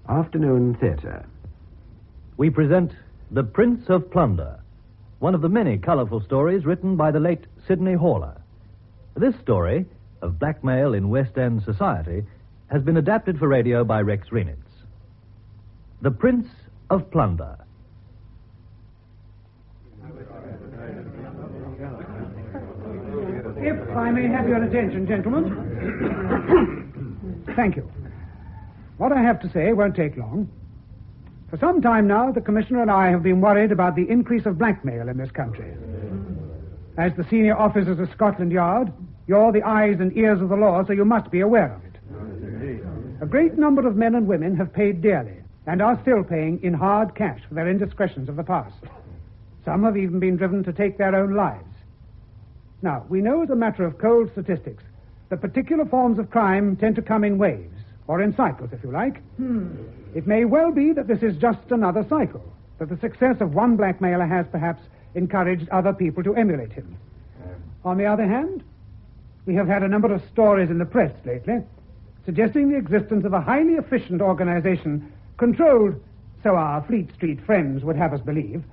Afternoon Theatre. We present The Prince of Plunder, one of the many colorful stories written by the late Sydney Horler. This story, of blackmail in West End society, has been adapted for radio by Rex Renitz. The Prince of Plunder. If I may have your attention, gentlemen. Thank you. What I have to say won't take long. For some time now, the Commissioner and I have been worried about the increase of blackmail in this country. As the senior officers of Scotland Yard, you're the eyes and ears of the law, so you must be aware of it. A great number of men and women have paid dearly, and are still paying in hard cash for their indiscretions of the past. Some have even been driven to take their own lives. Now, we know as a matter of cold statistics that particular forms of crime tend to come in waves, or in cycles, if you like. It may well be that this is just another cycle, that the success of one blackmailer has perhaps encouraged other people to emulate him. On the other hand, we have had a number of stories in the press lately suggesting the existence of a highly efficient organization controlled, so our Fleet Street friends would have us believe,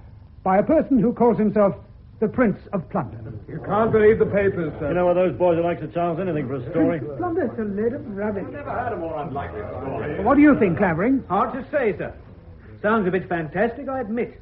by a person who calls himself the Prince of Plunder. You can't believe the papers, sir. You know what those boys are like to chance anything for a story. Plunder's a load of rubbish. I've never heard a more unlikely story. What do you think, Clavering? Hard to say, sir. Sounds a bit fantastic, I admit.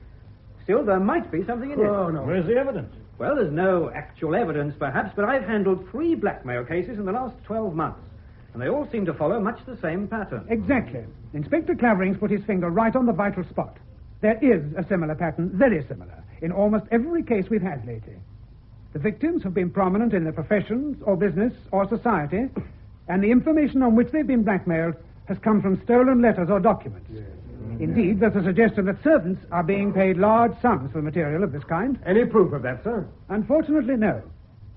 Still, there might be something in it. Oh, no. Where's the evidence? Well, there's no actual evidence, perhaps, but I've handled 3 blackmail cases in the last 12 months, and they all seem to follow much the same pattern. Exactly. Inspector Clavering's put his finger right on the vital spot. There is a similar pattern, very similar, in almost every case we've had lately. The victims have been prominent in their professions or business or society, and the information on which they've been blackmailed has come from stolen letters or documents. Yes. Indeed, there's a suggestion that servants are being paid large sums for material of this kind. Any proof of that, sir? Unfortunately, no.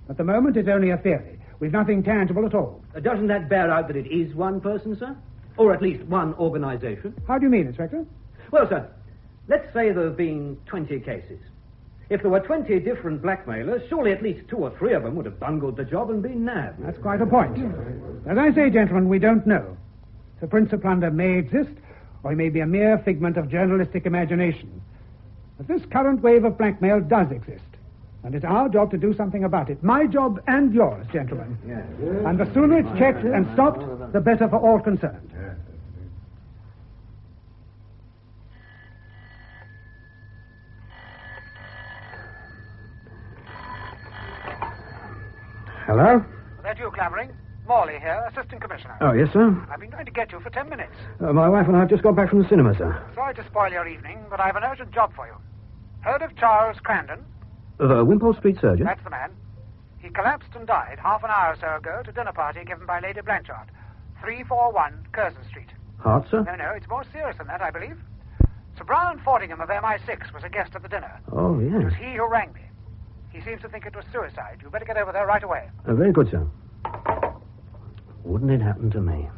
At the moment, it's only a theory. We've nothing tangible at all. Doesn't that bear out that it is one person, sir? Or at least one organization? How do you mean, Inspector? Well, sir, let's say there have been 20 cases. If there were 20 different blackmailers, surely at least 2 or 3 of them would have bungled the job and been nabbed. That's quite a point. As I say, gentlemen, we don't know. The Prince of Plunder may exist, or he may be a mere figment of journalistic imagination. But this current wave of blackmail does exist, and it's our job to do something about it. My job and yours, gentlemen. Yes. And the sooner it's checked and stopped, the better for all concerned. Yes. Hello? Is that you, Clavering? Morley here, Assistant Commissioner. Oh, yes, sir? I've been trying to get you for 10 minutes. My wife and I have just got back from the cinema, sir. Sorry to spoil your evening, but I've an urgent job for you. Heard of Charles Crandon? The Wimpole Street surgeon? That's the man. He collapsed and died half an hour or so ago at a dinner party given by Lady Blanchard. 341 Curzon Street. Heart, sir? No, it's more serious than that, I believe. Sir Brian Fordingham of MI6 was a guest at the dinner. Oh, yes. It was he who rang me. He seems to think it was suicide. You better get over there right away. Very good, sir. Wouldn't it happen to me?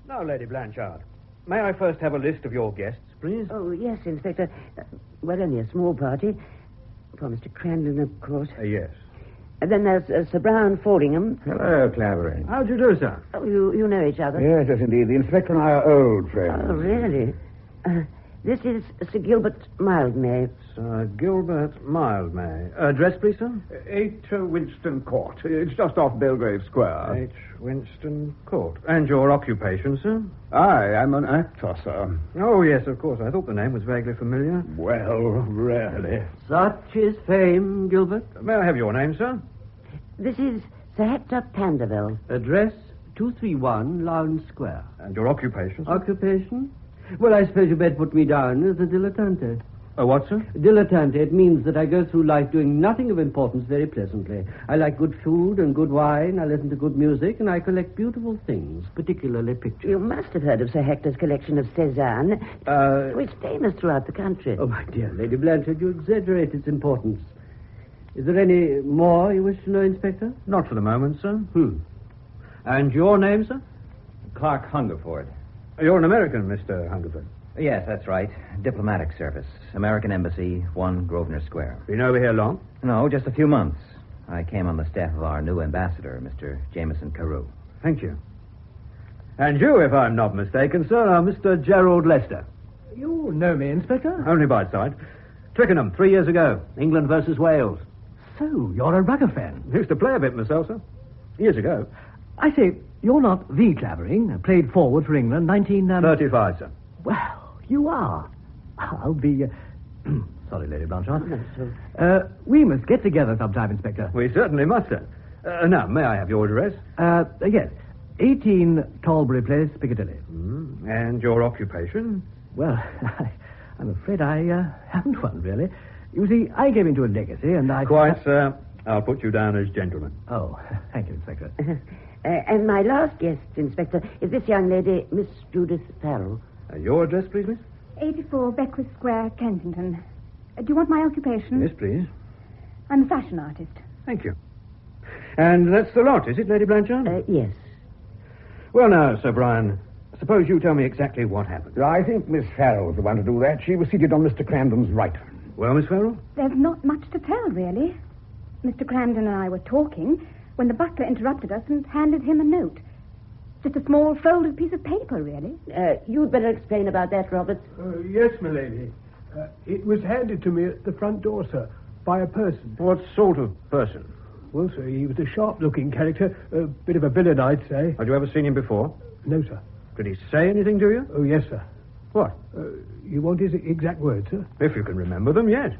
Now, Lady Blanchard, may I first have a list of your guests, please? Oh, yes, Inspector. We're only a small party. For Mr. Crandon, of course. Yes. And then there's Sir Brian Fordingham. Hello, Clavering. How do you do, sir? Oh, you know each other? Yes, indeed. The inspector and I are old friends. Oh, really? This is Sir Gilbert Mildmay. Sir Gilbert Mildmay. Address, please, sir? 8 Winston Court. It's just off Belgrave Square. 8 Winston Court. And your occupation, sir? I'm an actor, sir. Oh, yes, of course. I thought the name was vaguely familiar. Well, rarely. Such is fame, Gilbert. May I have your name, sir? This is Sir Hector Panderville. Address 231 Lowndes Square. And your occupation, sir? Occupation? Well, I suppose you better put me down as a dilettante. A what, sir? Dilettante. It means that I go through life doing nothing of importance very pleasantly. I like good food and good wine, I listen to good music, and I collect beautiful things, particularly pictures. You must have heard of Sir Hector's collection of Cézanne. It's famous throughout the country. Oh, my dear Lady Blanchard, you exaggerate its importance. Is there any more you wish to know, Inspector? Not for the moment, sir. And your name, sir? Clark Hungerford. You're an American, Mr. Hungerford. Yes, that's right. Diplomatic service. American Embassy, 1 Grosvenor Square. Been over here long? No, just a few months. I came on the staff of our new ambassador, Mr. Jameson Carew. Thank you. And you, if I'm not mistaken, sir, are Mr. Gerald Lester. You know me, Inspector? Only by sight. Twickenham, 3 years ago. England versus Wales. So, you're a rugger fan. Used to play a bit myself, sir. Years ago. I say, you're not the Clavering. Played forward for England, 35, sir. Well, you are. I'll be... Sorry, Lady Blanchard. No, sir. We must get together sometime, Inspector. We certainly must, sir. Now, may I have your address? Yes. 18 Talbury Place, Piccadilly. And your occupation? Well, I'm afraid I haven't one, really. You see, I came into a legacy, and I... Quite, sir. I'll put you down as gentleman. Oh, thank you, Inspector. And my last guest, Inspector, is this young lady, Miss Judith Farrell. Your address, please, miss? 84 Beckwith Square, Kensington. Do you want my occupation? Yes, please. I'm a fashion artist. Thank you. And that's the lot, is it, Lady Blanchard? Yes. Well, now, Sir Brian, suppose you tell me exactly what happened. I think Miss Farrell's the one to do that. She was seated on Mr. Crandon's right. Well, Miss Farrell? There's not much to tell, really. Mr. Crandon and I were talking when the butler interrupted us and handed him a note. Just a small folded piece of paper, really. You'd better explain about that, Robert. Yes, my lady. It was handed to me at the front door, sir, by a person. What sort of person? Well, sir, he was a sharp-looking character, a bit of a villain, I'd say. Had you ever seen him before? No, sir. Did he say anything to you? Oh, yes, sir. What? You want his exact words, sir? If you can remember them, yes.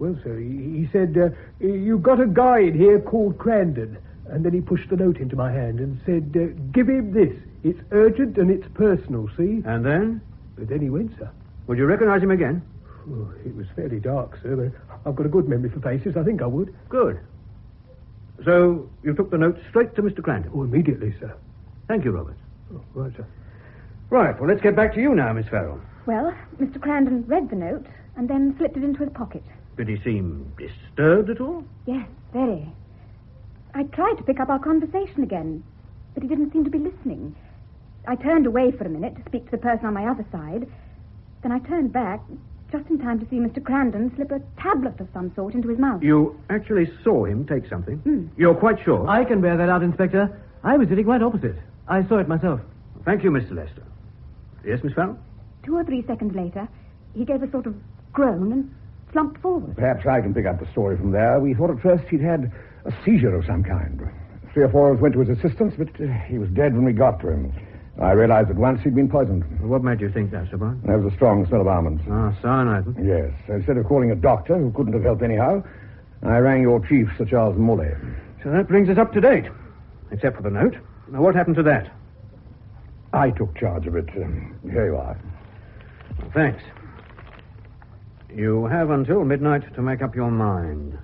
Well, sir, he said, you've got a guide here called Crandon. And then he pushed the note into my hand and said, give him this. It's urgent and it's personal, see? And then? But then he went, sir. Would you recognize him again? Oh, it was fairly dark, sir, but I've got a good memory for faces. I think I would. Good. So you took the note straight to Mr. Crandon? Oh, immediately, sir. Thank you, Robert. Oh, right, sir. Right, well, let's get back to you now, Miss Farrell. Well, Mr. Crandon read the note and then slipped it into his pocket. Did he seem disturbed at all? Yes, very. I tried to pick up our conversation again, but he didn't seem to be listening. I turned away for a minute to speak to the person on my other side. Then I turned back just in time to see Mr. Crandon slip a tablet of some sort into his mouth. You actually saw him take something? You're quite sure? I can bear that out, Inspector. I was sitting right opposite. I saw it myself. Thank you, Mr. Lester. Yes, Miss Farrell? 2 or 3 seconds later, he gave a sort of groan and slumped forward. Perhaps I can pick up the story from there. We thought at first he'd had a seizure of some kind. 3 or 4 of us went to his assistance, but he was dead when we got to him. I realized at once he'd been poisoned. What made you think that, Sir Brian? There was a strong smell of almonds. Ah, cyanide. Yes. So instead of calling a doctor, who couldn't have helped anyhow, I rang your chief, Sir Charles Morley. So that brings us up to date. Except for the note. Now, what happened to that? I took charge of it. Here you are. Well, thanks. You have until midnight to make up your mind.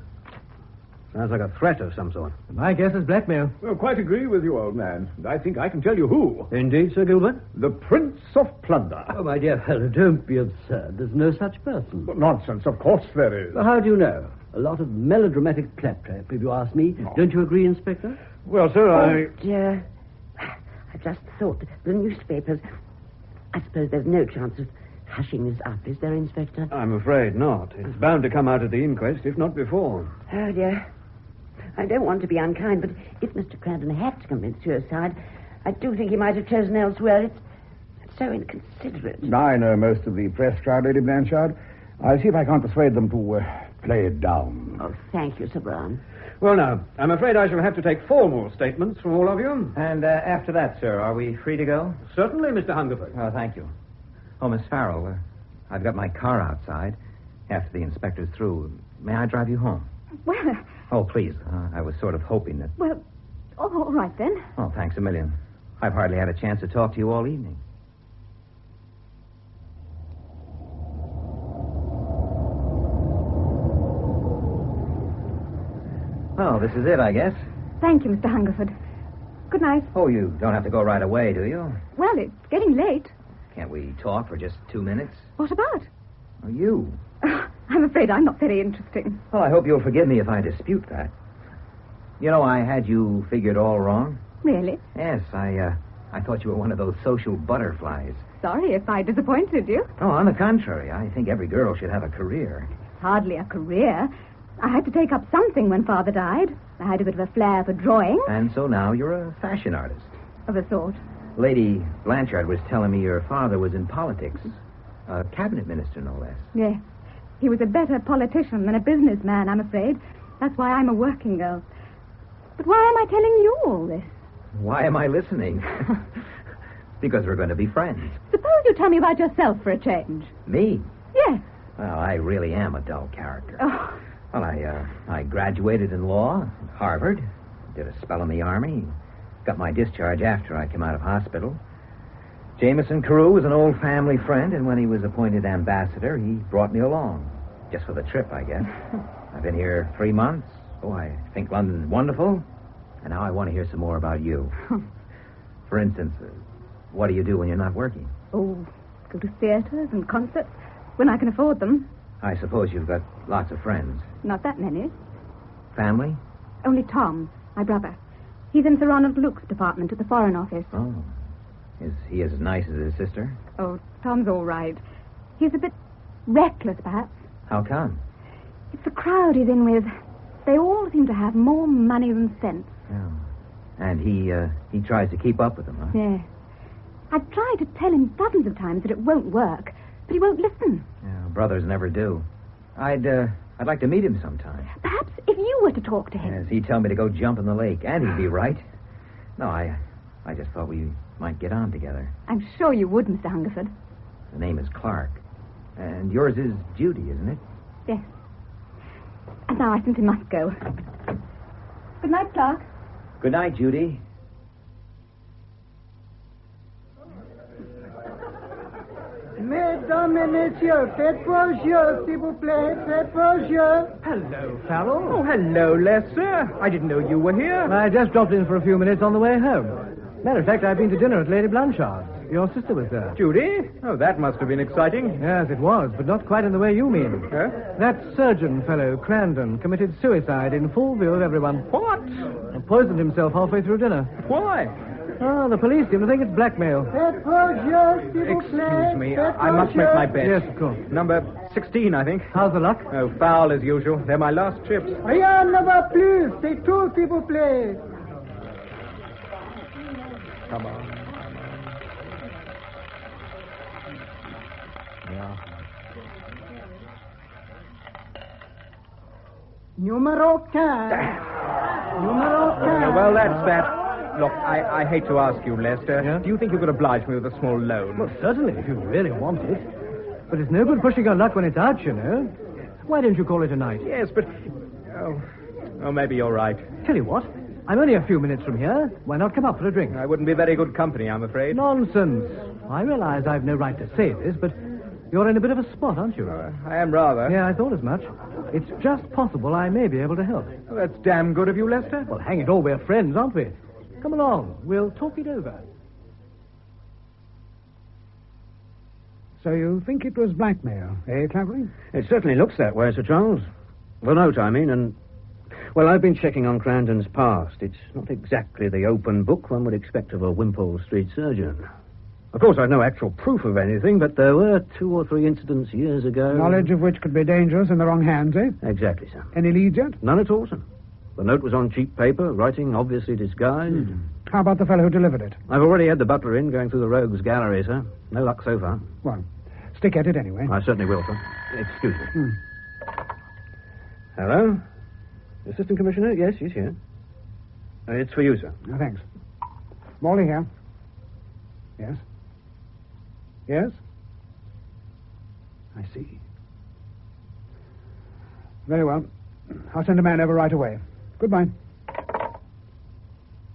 Sounds like a threat of some sort. My guess is blackmail. Well, quite agree with you, old man. I think I can tell you who. Indeed, Sir Gilbert? The Prince of Plunder. Oh, my dear fellow, don't be absurd. There's no such person. Well, nonsense. Of course there is. Well, how do you know? A lot of melodramatic claptrap, if you ask me. No. Don't you agree, Inspector? Well, sir, Oh, dear. I just thought the newspapers... I suppose there's no chance of hushing this up, is there, Inspector? I'm afraid not. It's bound to come out at the inquest, if not before. Oh, dear. I don't want to be unkind, but if Mr. Crandon had to commit suicide, I do think he might have chosen elsewhere. It's so inconsiderate. I know most of the press crowd, Lady Blanchard. I'll see if I can't persuade them to play it down. Oh, thank you, Sir Brown. Well, now, I'm afraid I shall have to take formal statements from all of you. And after that, sir, are we free to go? Certainly, Mr. Hungerford. Oh, thank you. Oh, Miss Farrell, I've got my car outside. After the inspector's through, may I drive you home? Well, Oh, please. I was sort of hoping that... well, all right then. Oh, thanks a million. I've hardly had a chance to talk to you all evening. Well, this is it, I guess. Thank you, Mr. Hungerford. Good night. Oh, you don't have to go right away, do you? Well, it's getting late. Can't we talk for just 2 minutes? What about? Oh, you. I'm afraid I'm not very interesting. Well, I hope you'll forgive me if I dispute that. You know, I had you figured all wrong. Really? Yes, I thought you were one of those social butterflies. Sorry if I disappointed you. Oh, on the contrary, I think every girl should have a career. Hardly a career. I had to take up something when Father died. I had a bit of a flair for drawing. And so now you're a fashion artist. Of a sort. Lady Blanchard was telling me your father was in politics. A cabinet minister, no less. Yes. He was a better politician than a businessman, I'm afraid. That's why I'm a working girl. But why am I telling you all this? Why am I listening? Because we're going to be friends. Suppose you tell me about yourself for a change. Me? Yes. Well, I really am a dull character. Oh. Well, I graduated in law at Harvard, did a spell in the Army, got my discharge after I came out of hospital. Jameson Carew was an old family friend, and when he was appointed ambassador, he brought me along. Just for the trip, I guess. I've been here 3 months. Oh, I think London's wonderful. And now I want to hear some more about you. For instance, what do you do when you're not working? Oh, go to theaters and concerts when I can afford them. I suppose you've got lots of friends. Not that many. Family? Only Tom, my brother. He's in Sir Ronald Luke's department at the Foreign Office. Oh. Is he as nice as his sister? Oh, Tom's all right. He's a bit reckless, perhaps. How come? It's the crowd he's in with. They all seem to have more money than sense. Yeah. And he tries to keep up with them, huh? Yeah. I've tried to tell him dozens of times that it won't work, but he won't listen. Yeah, brothers never do. I'd like to meet him sometime. Perhaps if you were to talk to him. Yes, he'd tell me to go jump in the lake, and he'd be right. No, I just thought we might get on together. I'm sure you would, Mr. Hungerford. The name is Clark. And yours is Judy, isn't it? Yes. And now I simply must go. Good night, Clark. Good night, Judy. Mesdames et messieurs, faites vos jeux, s'il vous plaît, faites vos jeux. Hello, Farrell. Oh, hello, Lester. I didn't know you were here. I just dropped in for a few minutes on the way home. Matter of fact, I've been to dinner at Lady Blanchard's. Your sister was there. Judy? Oh, that must have been exciting. Yes, it was, but not quite in the way you mean. Huh? That surgeon fellow, Crandon, committed suicide in full view of everyone. What? And poisoned himself halfway through dinner. Why? Oh, the police seem to think it's blackmail. Faites vos jeux, s'il vous plaît. Excuse me. Faites I vos must make jeux. my bet. Yes, of course. Number 16, I think. How's the luck? Oh, foul as usual. They're my last chips. Rien ne va plus, c'est tout, s'il vous plaît. Come on. Numéro 15. Numéro 15. Well, that's that. Look, I hate to ask you, Lester. Yeah? Do you think you could oblige me with a small loan? Well, certainly, if you really want it. But it's no good pushing your luck when it's out, you know. Why don't you call it a night? Yes, but... Oh, maybe you're right. Tell you what, I'm only a few minutes from here. Why not come up for a drink? I wouldn't be very good company, I'm afraid. Nonsense. I realize I've no right to say this, but you're in a bit of a spot, aren't you? I am rather. Yeah, I thought as much. It's just possible I may be able to help. Well, that's damn good of you, Lester. Well, hang it all, we're friends, aren't we? Come along. We'll talk it over. So you think it was blackmail, eh, Clavering? It certainly looks that way, Sir Charles. The note, I mean, and... Well, I've been checking on Crandon's past. It's not exactly the open book one would expect of a Wimpole Street surgeon. Of course, I've no actual proof of anything, but there were 2 or 3 incidents years ago... Knowledge of which could be dangerous in the wrong hands, eh? Exactly, sir. Any leads yet? None at all, sir. The note was on cheap paper, writing obviously disguised. How about the fellow who delivered it? I've already had the butler in, going through the rogues gallery, sir. No luck so far. Well, stick at it anyway. I certainly will, sir. Excuse me. Hello? Assistant Commissioner? Yes, he's here. It's for you, sir. Oh, thanks. Morley here. Yes? Yes? I see. Very well. I'll send a man over right away. Goodbye.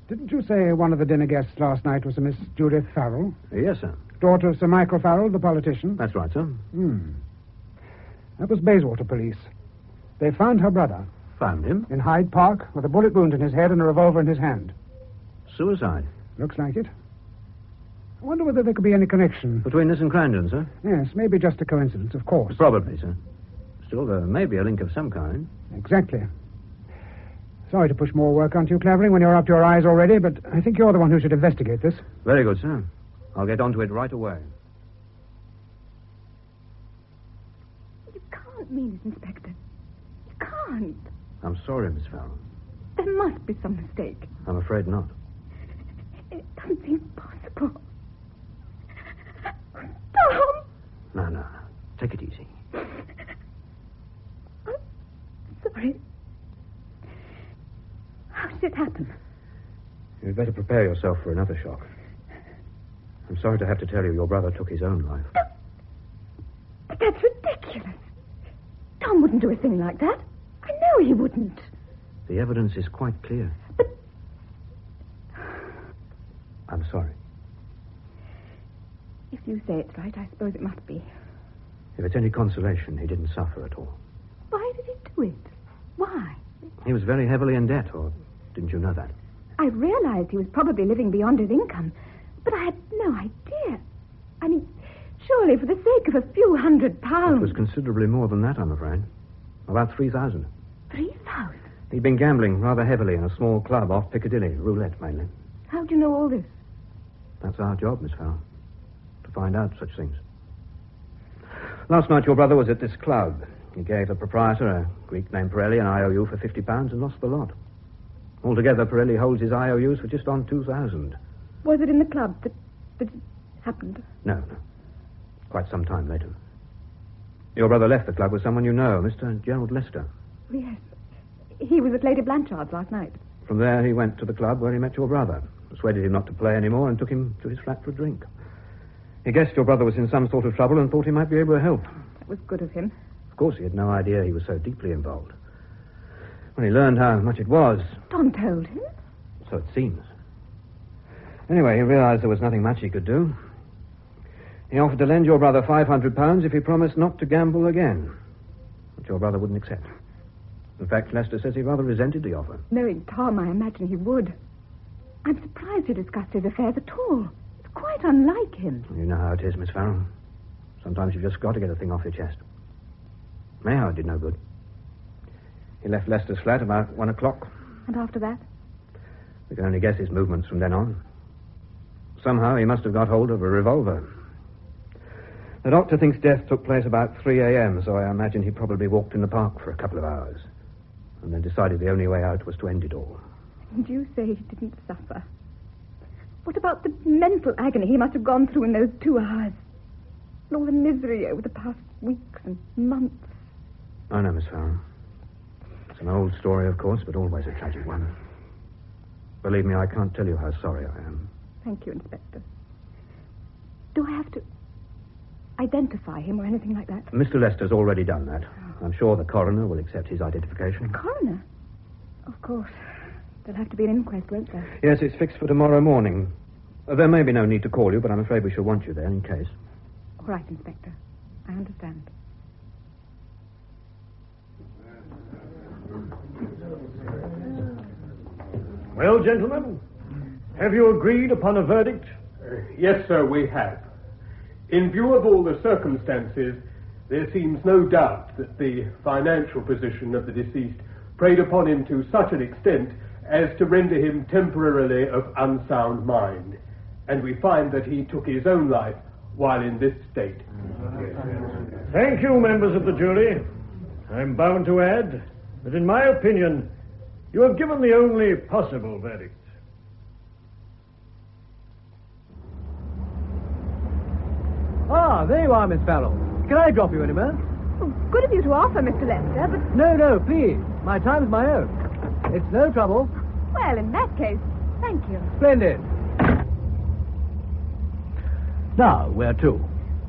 Didn't you say one of the dinner guests last night was a Miss Judith Farrell? Yes, sir. Daughter of Sir Michael Farrell, the politician? That's right, sir. That was Bayswater police. They found her brother Found him. in Hyde Park with a bullet wound in his head and a revolver in his hand. Suicide. Looks like it. I wonder whether there could be any connection. Between this and Crandon, sir? Yes, maybe just a coincidence, of course. Probably, sir. Still, there may be a link of some kind. Exactly. Sorry to push more work onto you, Clavering, when you're up to your eyes already, but I think you're the one who should investigate this. Very good, sir. I'll get onto it right away. You can't mean it, Inspector. You can't. I'm sorry, Miss Farrell. There must be some mistake. I'm afraid not. It doesn't seem possible. Tom! No. Take it easy. I'm sorry. How did it happen? You'd better prepare yourself for another shock. I'm sorry to have to tell you your brother took his own life. But that's ridiculous. Tom wouldn't do a thing like that. I know he wouldn't. The evidence is quite clear. But... I'm sorry. If you say it's right, I suppose it must be. If it's any consolation, he didn't suffer at all. Why did he do it? Why? He was very heavily in debt, or didn't you know that? I realized he was probably living beyond his income, but I had no idea. I mean, surely for the sake of a few £100. It was considerably more than that, I'm afraid. About 3,000. 3,000? He'd been gambling rather heavily in a small club off Piccadilly, roulette mainly. How do you know all this? That's our job, Miss Farrell, to find out such things. Last night your brother was at this club. He gave the proprietor, a Greek named Pirelli, an IOU for £50 and lost the lot. Altogether, Pirelli holds his IOUs for just on 2,000. Was it in the club that it happened? No. Quite some time later. Your brother left the club with someone you know, Mr. Gerald Lester. Yes. He was at Lady Blanchard's last night. From there, he went to the club where he met your brother, persuaded him not to play anymore, and took him to his flat for a drink. He guessed your brother was in some sort of trouble and thought he might be able to help. That was good of him. Of course, he had no idea he was so deeply involved. When he learned how much it was... Tom told him? So it seems. Anyway, he realized there was nothing much he could do. He offered to lend your brother £500 if he promised not to gamble again. But your brother wouldn't accept. In fact, Lester says he rather resented the offer. Knowing Tom, I imagine he would. I'm surprised he discussed his affairs at all. It's quite unlike him. You know how it is, Miss Farrell. Sometimes you've just got to get a thing off your chest. Anyhow, it did no good. He left Lester's flat about 1 o'clock. And after that? We can only guess his movements from then on. Somehow he must have got hold of a revolver. The doctor thinks death took place about 3 a.m., so I imagine he probably walked in the park for a couple of hours and then decided the only way out was to end it all. And you say he didn't suffer. What about the mental agony he must have gone through in those 2 hours? And all the misery over the past weeks and months. I know, Miss Farrell. It's an old story, of course, but always a tragic one. Believe me, I can't tell you how sorry I am. Thank you, Inspector. Do I have to identify him or anything like that? Mr. Lester's already done that. I'm sure the coroner will accept his identification. The coroner? Of course. There'll have to be an inquest, won't there? Yes, it's fixed for tomorrow morning. There may be no need to call you, but I'm afraid we shall want you there in case. All right, Inspector. I understand. Well, gentlemen, have you agreed upon a verdict? Yes, sir, we have. In view of all the circumstances, there seems no doubt that the financial position of the deceased preyed upon him to such an extent as to render him temporarily of unsound mind. And we find that he took his own life while in this state. Thank you, members of the jury. I'm bound to add that, in my opinion, you have given the only possible verdict. Ah, there you are, Miss Farrell. Can I drop you anywhere? Oh, good of you to offer, Mr. Lester, but... No, please. My time's my own. It's no trouble. Well, in that case, thank you. Splendid. Now, where to?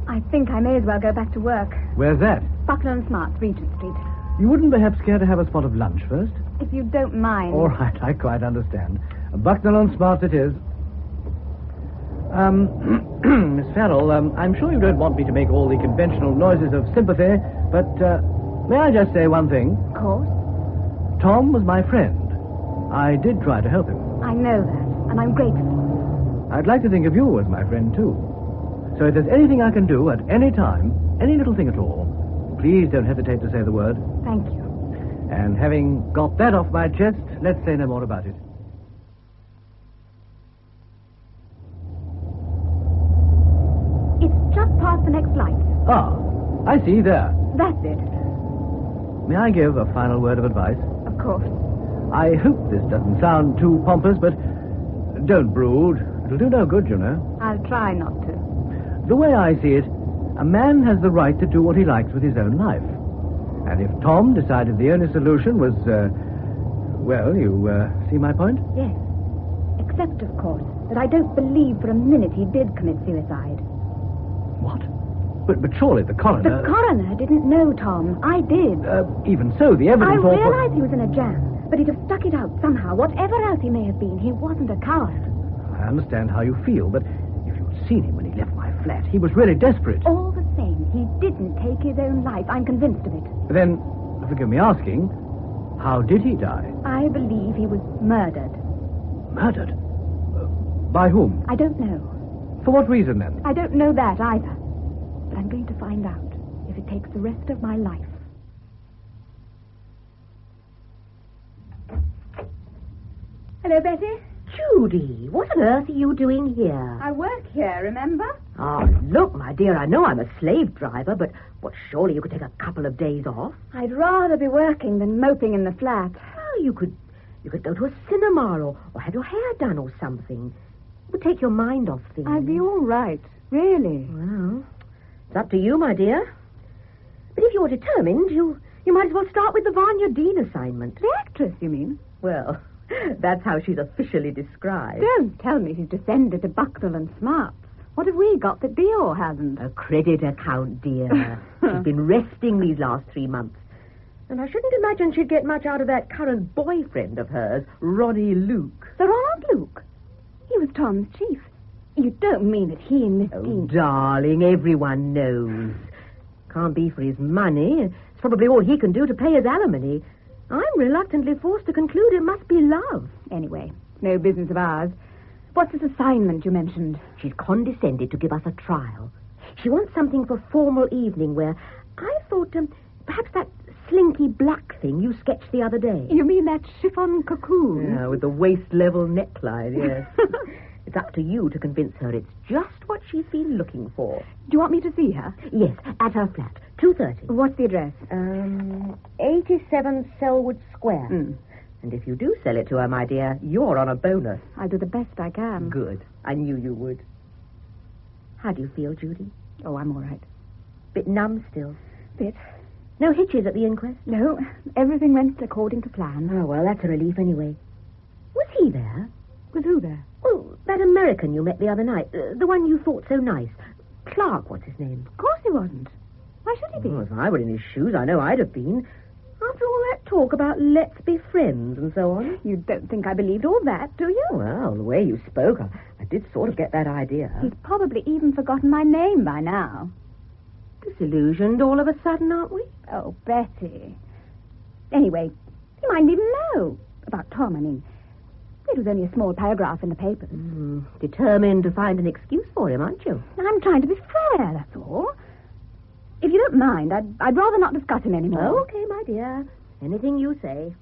I think I may as well go back to work. Where's that? Buckler & Smart's, Regent Street. You wouldn't perhaps care to have a spot of lunch first? If you don't mind. All right, I quite understand. Bucknell & Smart it is. Miss Farrell, I'm sure you don't want me to make all the conventional noises of sympathy, but may I just say one thing? Of course. Tom was my friend. I did try to help him. I know that, and I'm grateful. I'd like to think of you as my friend, too. So if there's anything I can do at any time, any little thing at all, please don't hesitate to say the word. Thank you. And having got that off my chest, let's say no more about it. It's just past the next light. Ah, I see there. That's it. May I give a final word of advice? Of course. I hope this doesn't sound too pompous, but don't brood It'll do no good, you know. I'll try not to. The way I see it, a man has the right to do what he likes with his own life. And if Tom decided the only solution was, well, you see my point? Yes. Except, of course, that I don't believe for a minute he did commit suicide. What? But surely the coroner... The coroner didn't know, Tom. I did. Even so, the I evidence... realize he was in a jam, but he'd have stuck it out somehow. Whatever else he may have been, he wasn't a coward. I understand how you feel, but if you'd seen him when he left my flat, he was really desperate. All the same, he didn't take his own life. I'm convinced of it. Then, forgive me asking, how did he die? I believe he was murdered. Murdered? By whom? I don't know. For what reason, then? I don't know that either. But I'm going to find out if it takes the rest of my life. Hello, Betty. Judy, what on earth are you doing here? I work here, remember? Oh, look, my dear, I know I'm a slave driver, but surely you could take a couple of days off? I'd rather be working than moping in the flat. Well, you could go to a cinema or have your hair done or something. It would take your mind off things. I'd be all right, really. Well, it's up to you, my dear. But if you're determined, you might as well start with the Vanya Dean assignment. The actress, you mean? Well, that's how she's officially described. Don't tell me she's descended to Bucknell and Smarts. What have we got that Dior hasn't? A credit account, dear. She's been resting these last 3 months. And I shouldn't imagine she'd get much out of that current boyfriend of hers, Ronnie Luke. Sir Ronald Luke? He was Tom's chief. You don't mean that he and Miss Dean... Darling, everyone knows. Can't be for his money. It's probably all he can do to pay his alimony. I'm reluctantly forced to conclude it must be love. Anyway, no business of ours. What's this assignment you mentioned? She's condescended to give us a trial. She wants something for formal evening wear. I thought perhaps that slinky black thing you sketched the other day. You mean that chiffon cocoon? Yeah, with the waist-level neckline, yes. It's up to you to convince her it's just what she's been looking for. Do you want me to see her? Yes, at her flat, 2:30. What's the address? 87 Selwood Square. And if you do sell it to her, my dear, you're on a bonus. I'll do the best I can. Good. I knew you would. How do you feel, Judy? Oh, I'm all right. Bit numb still? Bit. No hitches at the inquest? No, everything went according to plan. Oh, well, that's a relief anyway. Was he there? Was who there? Well, that American you met the other night. The one you thought so nice. Clark, what's his name? Of course he wasn't. Why should he be? Oh, if I were in his shoes, I know I'd have been. After all that talk about let's be friends and so on. You don't think I believed all that, do you? Well, the way you spoke, I did sort of get that idea. He's probably even forgotten my name by now. Disillusioned all of a sudden, aren't we? Oh, Betty. Anyway, he mightn't even know. About Tom, I mean. It was only a small paragraph in the papers. Determined to find an excuse for him, aren't you? I'm trying to be fair, that's all. If you don't mind, I'd rather not discuss him anymore. Oh, okay, my dear. Anything you say.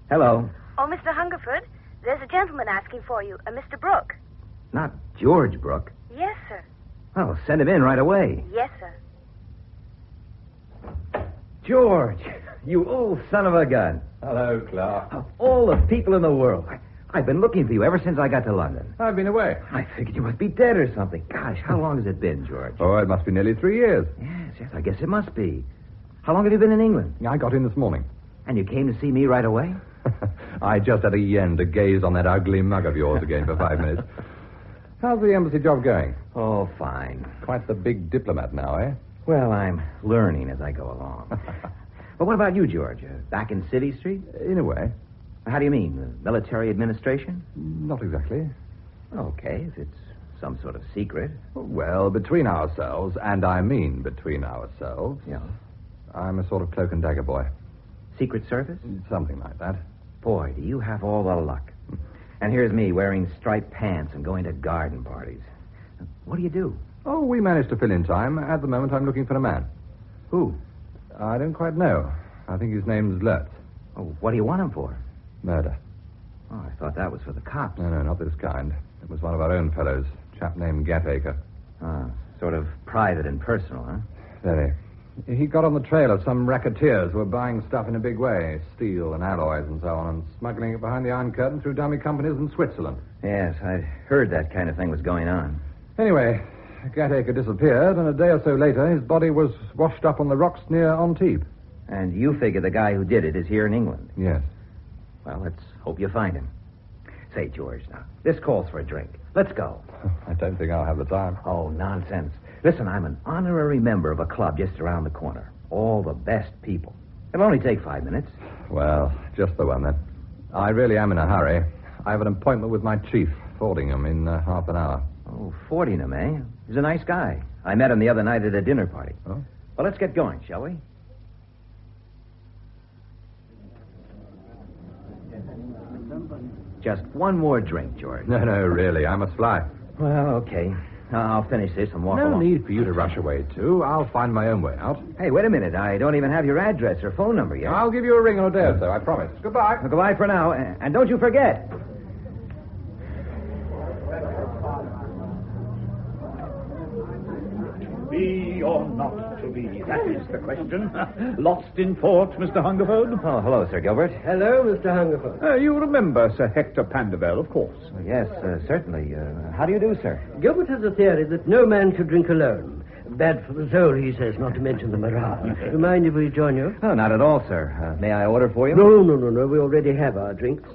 Hello. Oh, Mr. Hungerford, there's a gentleman asking for you, a Mr. Brooke. Not George Brooke. Yes, sir. Oh, send him in right away. Yes, sir. George, you old son of a gun. Hello, Clark. Of all the people in the world, I've been looking for you ever since I got to London. I've been away. I figured you must be dead or something. Gosh, how long has it been, George? Oh, it must be nearly 3 years. Yes, I guess it must be. How long have you been in England? I got in this morning. And you came to see me right away? I just had a yen to gaze on that ugly mug of yours again for 5 minutes. How's the embassy job going? Oh, fine. Quite the big diplomat now, eh? Well, I'm learning as I go along. But what about you, George? Back in City Street? In a way. How do you mean? The military administration? Not exactly. Okay, if it's some sort of secret. Well, between ourselves, and I mean between ourselves, yeah. I'm a sort of cloak and dagger boy. Secret Service? Something like that. Boy, do you have all the luck. And here's me wearing striped pants and going to garden parties. What do you do? Oh, we managed to fill in time. At the moment, I'm looking for a man. Who? I don't quite know. I think his name's Lurtz. Oh, what do you want him for? Murder. Oh, I thought that was for the cops. No, not this kind. It was one of our own fellows, a chap named Gatacre. Ah, sort of private and personal, huh? Very. He got on the trail of some racketeers who were buying stuff in a big way, steel and alloys and so on, and smuggling it behind the Iron Curtain through dummy companies in Switzerland. Yes, I'd heard that kind of thing was going on. Anyway, the caretaker disappeared, and a day or so later, his body was washed up on the rocks near Antibes. And you figure the guy who did it is here in England? Yes. Well, let's hope you find him. Say, George, now, this calls for a drink. Let's go. I don't think I'll have the time. Oh, nonsense. Listen, I'm an honorary member of a club just around the corner. All the best people. It'll only take 5 minutes. Well, just the one, then. I really am in a hurry. I have an appointment with my chief, Fordingham, in half an hour. Oh, Fordingham, eh? He's a nice guy. I met him the other night at a dinner party. Oh? Well, let's get going, shall we? Just one more drink, George. No, really. I must fly. Well, okay. I'll finish this and walk No along. need for you to rush away, too. I'll find my own way out. Hey, wait a minute. I don't even have your address or phone number yet. I'll give you a ring in a day or so, I promise. Goodbye. Well, goodbye for now. And don't you forget. Be or not to be, that is the question. Lost in thought, Mr. Hungerford? Oh, hello, Sir Gilbert. Hello, Mr. Hungerford. You remember Sir Hector Pandervell, of course. Well, yes, certainly. How do you do, sir? Gilbert has a theory that no man should drink alone. Bad for the soul, he says, not to mention the morale. You mind if we join you? Oh, not at all, sir. May I order for you? No. We already have our drinks.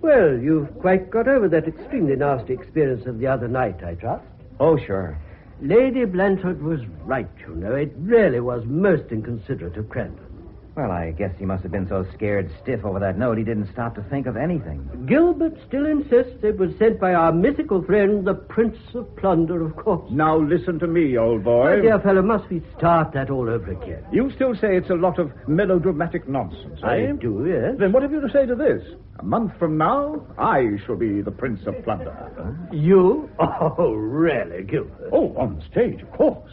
Well, you've quite got over that extremely nasty experience of the other night, I trust. Oh, sure. Lady Blanchard was right, you know. It really was most inconsiderate of Crandon. Well, I guess he must have been so scared stiff over that note he didn't stop to think of anything. Gilbert still insists it was sent by our mythical friend, the Prince of Plunder, of course. Now listen to me, old boy. My dear fellow, must we start that all over again? You still say it's a lot of melodramatic nonsense, eh? I do, yes. Then what have you to say to this? A month from now, I shall be the Prince of Plunder. You? Oh, really, Gilbert? Oh, on stage, of course.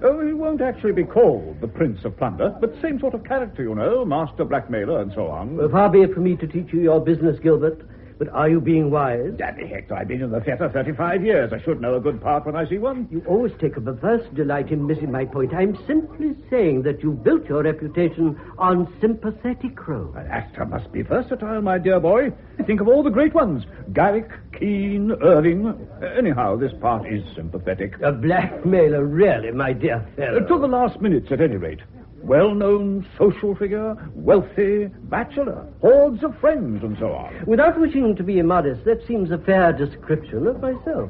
Oh, he won't actually be called the Prince of Plunder, but same sort of character, you know, master blackmailer and so on. Well, far be it from me to teach you your business, Gilbert, but are you being wise? Damn it, Hector, I've been in the theatre 35 years. I should know a good part when I see one. You always take a perverse delight in missing my point. I'm simply saying that you built your reputation on sympathetic roles. An actor must be versatile, my dear boy. Think of all the great ones. Garrick, Keane, Irving. Anyhow, this part is sympathetic. A blackmailer, really, my dear fellow. To the last minutes, at any rate. Well-known social figure, wealthy, bachelor, hordes of friends, and so on. Without wishing to be immodest, that seems a fair description of myself.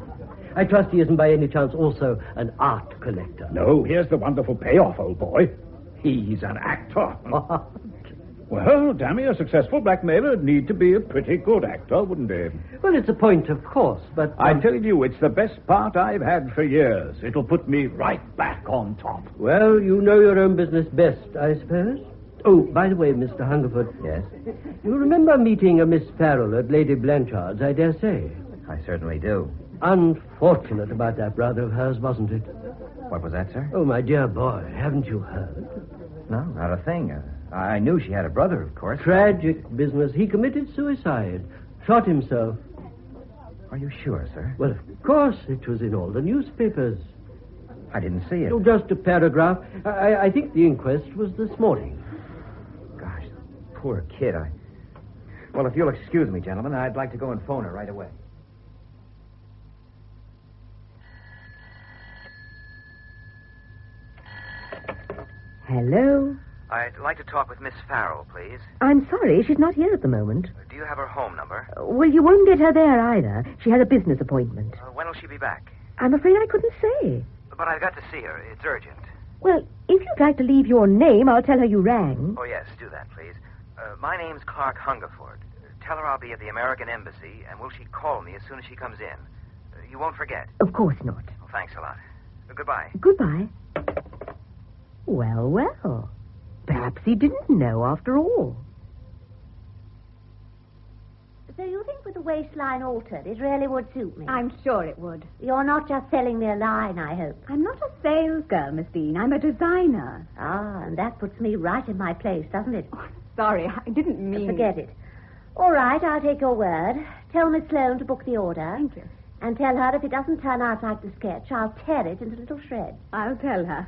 I trust he isn't by any chance also an art collector. No, here's the wonderful payoff, old boy. He's an actor. Well, damn a successful blackmailer would need to be a pretty good actor, wouldn't he? Well, it's a point, of course, but... I tell you, it's the best part I've had for years. It'll put me right back on top. Well, you know your own business best, I suppose. Oh, by the way, Mr. Hungerford. Yes? You remember meeting a Miss Farrell at Lady Blanchard's, I dare say. I certainly do. Unfortunate about that brother of hers, wasn't it? What was that, sir? Oh, my dear boy, haven't you heard? No, not a thing. I knew she had a brother, of course. Tragic business. He committed suicide. Shot himself. Are you sure, sir? Well, of course. It was in all the newspapers. I didn't see it. Oh, just a paragraph. I think the inquest was this morning. Gosh, poor kid. Well, if you'll excuse me, gentlemen, I'd like to go and phone her right away. Hello? I'd like to talk with Miss Farrell, please. I'm sorry, she's not here at the moment. Do you have her home number? Well, you won't get her there either. She has a business appointment. When will she be back? I'm afraid I couldn't say. But I've got to see her. It's urgent. Well, if you'd like to leave your name, I'll tell her you rang. Oh, yes, do that, please. My name's Clark Hungerford. Tell her I'll be at the American Embassy, and will she call me as soon as she comes in? You won't forget? Of course not. Well, thanks a lot. Goodbye. Goodbye. Well. Perhaps he didn't know after all. So you think with the waistline altered, it really would suit me? I'm sure it would. You're not just selling me a line, I hope. I'm not a sales girl, Miss Dean. I'm a designer. Ah, and that puts me right in my place, doesn't it? Oh, sorry, I didn't mean... Forget it. All right, I'll take your word. Tell Miss Sloane to book the order. Thank you. And tell her if it doesn't turn out like the sketch, I'll tear it into little shreds. I'll tell her.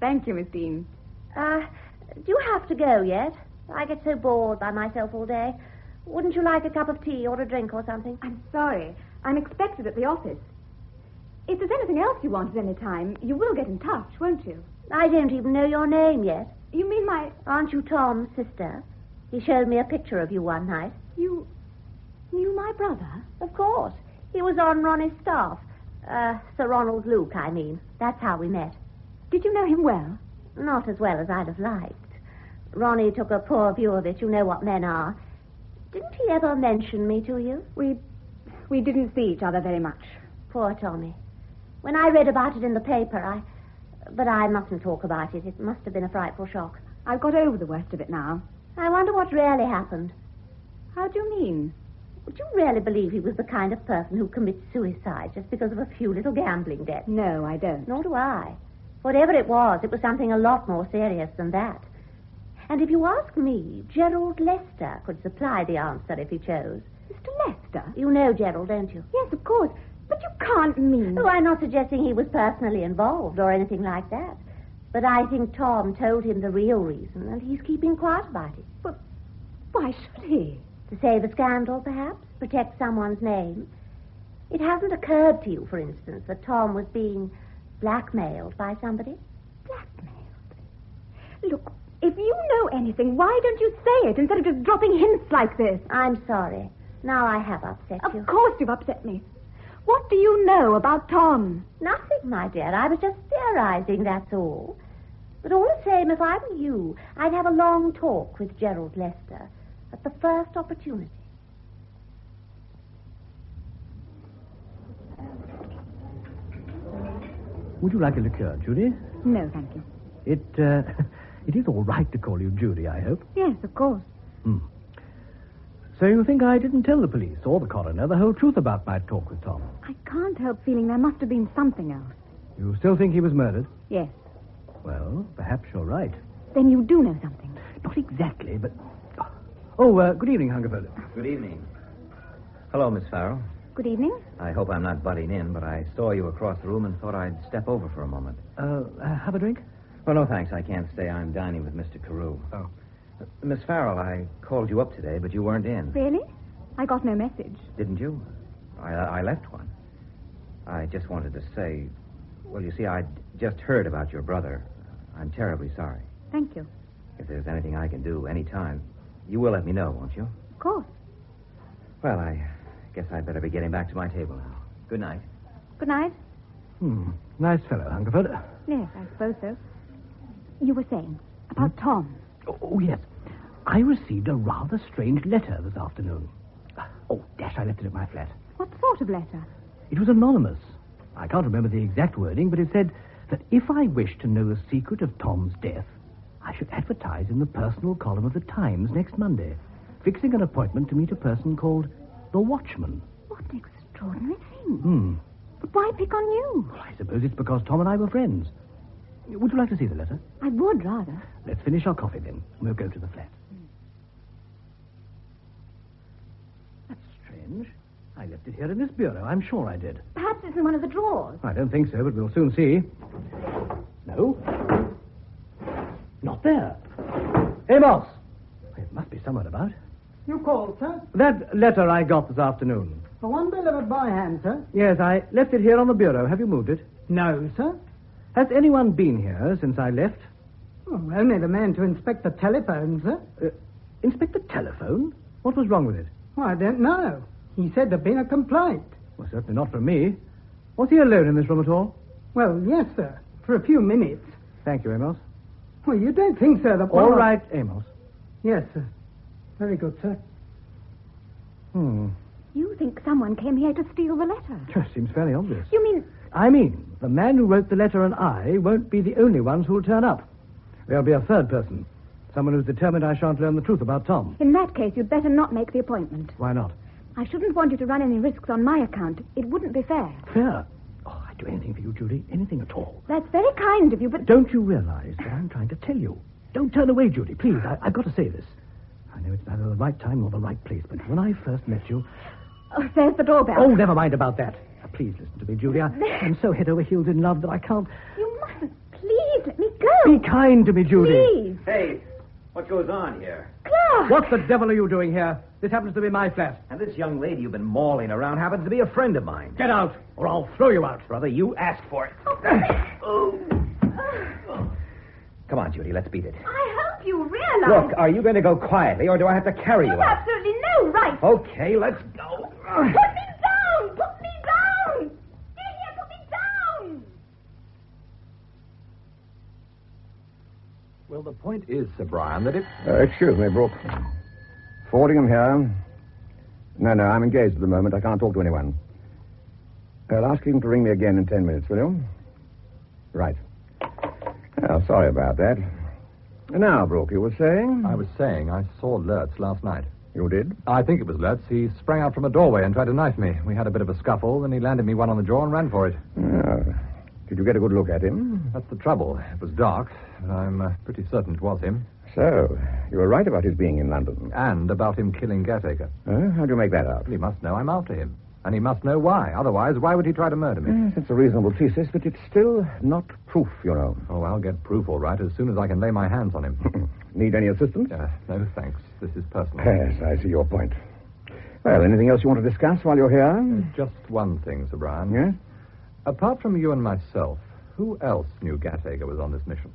Thank you, Miss Dean. Do you have to go yet? I get so bored by myself all day. Wouldn't you like a cup of tea or a drink or something? I'm sorry. I'm expected at the office. If there's anything else you want at any time, you will get in touch, won't you? I don't even know your name yet. You mean my... Aren't you Tom's sister? He showed me a picture of you one night. You knew my brother? Of course. He was on Ronnie's staff. Sir Ronald Luke, I mean. That's how we met. Did you know him well? Not as well as I'd have liked. Ronnie took a poor view of it. You know what men are. Didn't he ever mention me to you? We didn't see each other very much. Poor Tommy. When I read about it in the paper, But I mustn't talk about it. It must have been a frightful shock. I've got over the worst of it now. I wonder what really happened. How do you mean? Would you really believe he was the kind of person who commits suicide just because of a few little gambling debts? No, I don't. Nor do I. Whatever it was something a lot more serious than that. And if you ask me, Gerald Lester could supply the answer if he chose. Mr. Lester? You know Gerald, don't you? Yes, of course. But you can't mean... Oh, I'm not suggesting he was personally involved or anything like that. But I think Tom told him the real reason, and he's keeping quiet about it. But why should he? To save a scandal, perhaps? Protect someone's name? It hasn't occurred to you, for instance, that Tom was being blackmailed by somebody? Blackmailed? Look, if you know anything, why don't you say it instead of just dropping hints like this? I'm sorry. Now I have upset you. Of course you've upset me. What do you know about Tom? Nothing, my dear. I was just theorizing, that's all. But all the same, if I were you, I'd have a long talk with Gerald Lester at the first opportunity. Would you like a liqueur, Judy? No, thank you. It is all right to call you Judy, I hope. Yes, of course. So you think I didn't tell the police or the coroner the whole truth about my talk with Tom? I can't help feeling there must have been something else. You still think he was murdered? Yes. Well, perhaps you're right. Then you do know something. Not exactly, but... Oh, good evening, Hungerford. Good evening. Hello, Miss Farrell. Good evening. I hope I'm not butting in, but I saw you across the room and thought I'd step over for a moment. Have a drink? Well, no, thanks. I can't stay. I'm dining with Mr. Carew. Oh. Miss Farrell, I called you up today, but you weren't in. Really? I got no message. Didn't you? I left one. I just wanted to say... Well, you see, I'd just heard about your brother. I'm terribly sorry. Thank you. If there's anything I can do, any time, you will let me know, won't you? Of course. Well, I guess I'd better be getting back to my table now. Good night. Good night. Nice fellow, Hungerford. Yes, I suppose so. You were saying about Tom. Oh, yes. I received a rather strange letter this afternoon. Oh, dash, I left it at my flat. What sort of letter? It was anonymous. I can't remember the exact wording, but it said that if I wished to know the secret of Tom's death, I should advertise in the personal column of the Times next Monday, fixing an appointment to meet a person called the Watchman. What an extraordinary thing. But why pick on you? Well, I suppose it's because Tom and I were friends. Would you like to see the letter? I would, rather. Let's finish our coffee, then. We'll go to the flat. That's strange. I left it here in this bureau. I'm sure I did. Perhaps it's in one of the drawers. I don't think so, but we'll soon see. No. Not there. Amos! It must be somewhere about. You called, sir? That letter I got this afternoon. For one delivered by hand, sir? Yes, I left it here on the bureau. Have you moved it? No, sir. Has anyone been here since I left? Oh, only the man to inspect the telephone, sir. Inspect the telephone? What was wrong with it? Oh, I don't know. He said there'd been a complaint. Well, certainly not from me. Was he alone in this room at all? Well, yes, sir. For a few minutes. Thank you, Amos. Well, you don't think, sir, that... All right, Amos. Yes, sir. Very good, sir. You think someone came here to steal the letter? Just seems fairly obvious. You mean... I mean, the man who wrote the letter and I won't be the only ones who'll turn up. There'll be a third person. Someone who's determined I shan't learn the truth about Tom. In that case, you'd better not make the appointment. Why not? I shouldn't want you to run any risks on my account. It wouldn't be fair. Fair? Oh, I'd do anything for you, Judy. Anything at all. That's very kind of you, but... Don't you realize that I'm trying to tell you? Don't turn away, Judy. Please, I've got to say this. I know it's neither the right time nor the right place, but when I first met you... Oh, there's the doorbell. Oh, never mind about that. Please listen to me, Judy. I'm so head over heels in love that I can't... You mustn't. Please, let me go. Be kind to me, Judy. Please. Hey, what goes on here? Clark! What the devil are you doing here? This happens to be my flat. And this young lady you've been mauling around happens to be a friend of mine. Get out, or I'll throw you out. Brother, you asked for it. Come on, Judy, let's beat it. I hope you realize... Look, are you going to go quietly, or do I have to carry you There's out? absolutely no right. Okay, let's go. Put me down! Put me down! Stay here, put me down! Well, the point is, Sir Brian, that if... Excuse me, Brooke. Fordingham here. No, I'm engaged at the moment. I can't talk to anyone. I'll ask him to ring me again in 10 minutes, will you? Right. Oh, sorry about that. Now, Brooke, you were saying? I was saying I saw Lurtz last night. You did? I think it was Lurtz. He sprang out from a doorway and tried to knife me. We had a bit of a scuffle, then he landed me one on the jaw and ran for it. Oh. Did you get a good look at him? That's the trouble. It was dark, but I'm pretty certain it was him. So, you were right about his being in London. And about him killing Gatacre. How do you make that out? He must know I'm after him. And he must know why. Otherwise, why would he try to murder me? Yes, it's a reasonable thesis, but it's still not proof, you know. Oh, I'll get proof all right as soon as I can lay my hands on him. Need any assistance? No, thanks. This is personal. Yes, I see your point. Well, anything else you want to discuss while you're here? Just one thing, Sir Brian. Yes? Apart from you and myself, who else knew Gatacre was on this mission?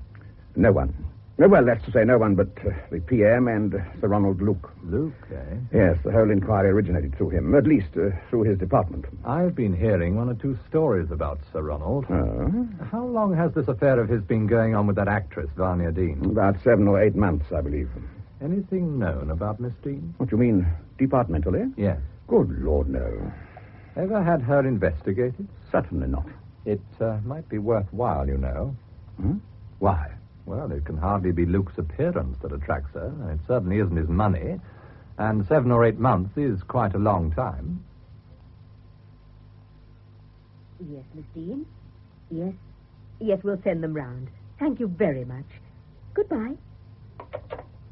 No one. Well, that's to say no one but the PM and Sir Ronald Luke. Luke, eh? Yes, the whole inquiry originated through him, at least through his department. I've been hearing one or two stories about Sir Ronald. Oh? How long has this affair of his been going on with that actress, Vanya Dean? About 7 or 8 months, I believe. Anything known about Miss Dean? What, you mean departmentally? Yes. Good Lord, no. Ever had her investigated? Certainly not. It might be worthwhile, you know. Why? Well, it can hardly be Luke's appearance that attracts her. It certainly isn't his money. And 7 or 8 months is quite a long time. Yes, Miss Dean? Yes. Yes, we'll send them round. Thank you very much. Goodbye.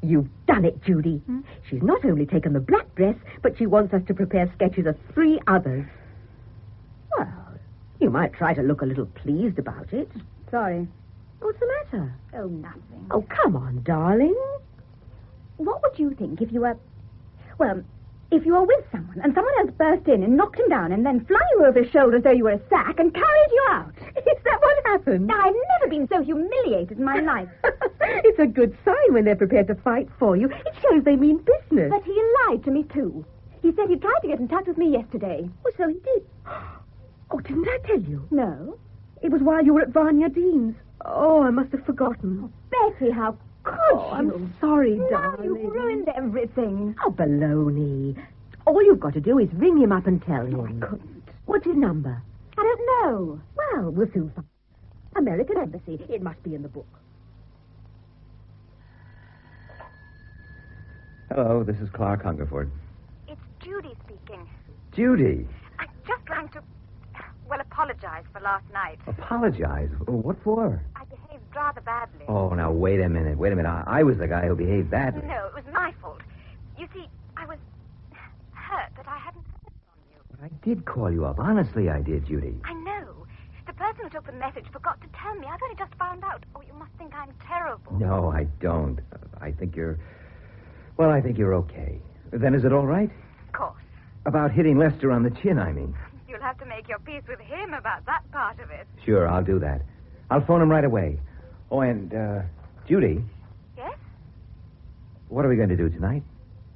You've done it, Judy. She's not only taken the black dress, but she wants us to prepare sketches of 3 others. Well, you might try to look a little pleased about it. Sorry. What's the matter? Oh, nothing. Oh, come on, darling. What would you think if you were... Well, if you were with someone and someone else burst in and knocked him down and then flung you over his shoulder as though you were a sack and carried you out? Is that what happened? I've never been so humiliated in my life. It's a good sign when they're prepared to fight for you. It shows they mean business. But he lied to me, too. He said he tried to get in touch with me yesterday. Oh, so he did. Oh, didn't I tell you? No. It was while you were at Vanya Dean's. Oh, I must have forgotten. Oh, Betty, how could you? I'm sorry, darling. Now you've ruined everything. Oh, baloney. All you've got to do is ring him up and tell him. No, I couldn't. What's his number? I don't know. Well, we'll soon find. American Embassy. It must be in the book. Hello, this is Clark Hungerford. It's Judy speaking. Judy. I just rang to, apologize for last night. Apologize? What for? I behaved rather badly. Oh, now, wait a minute. I was the guy who behaved badly. No, it was my fault. You see, I was hurt that I hadn't heard from you. But I did call you up. Honestly, I did, Judy. I know. The person who took the message forgot to tell me. I've only just found out. Oh, you must think I'm terrible. No, I don't. I think you're okay. Then is it all right? Of course. About hitting Lester on the chin, I mean. You'll have to make your peace with him about that part of it. Sure, I'll do that. I'll phone him right away. Oh, and, Judy. Yes? What are we going to do tonight?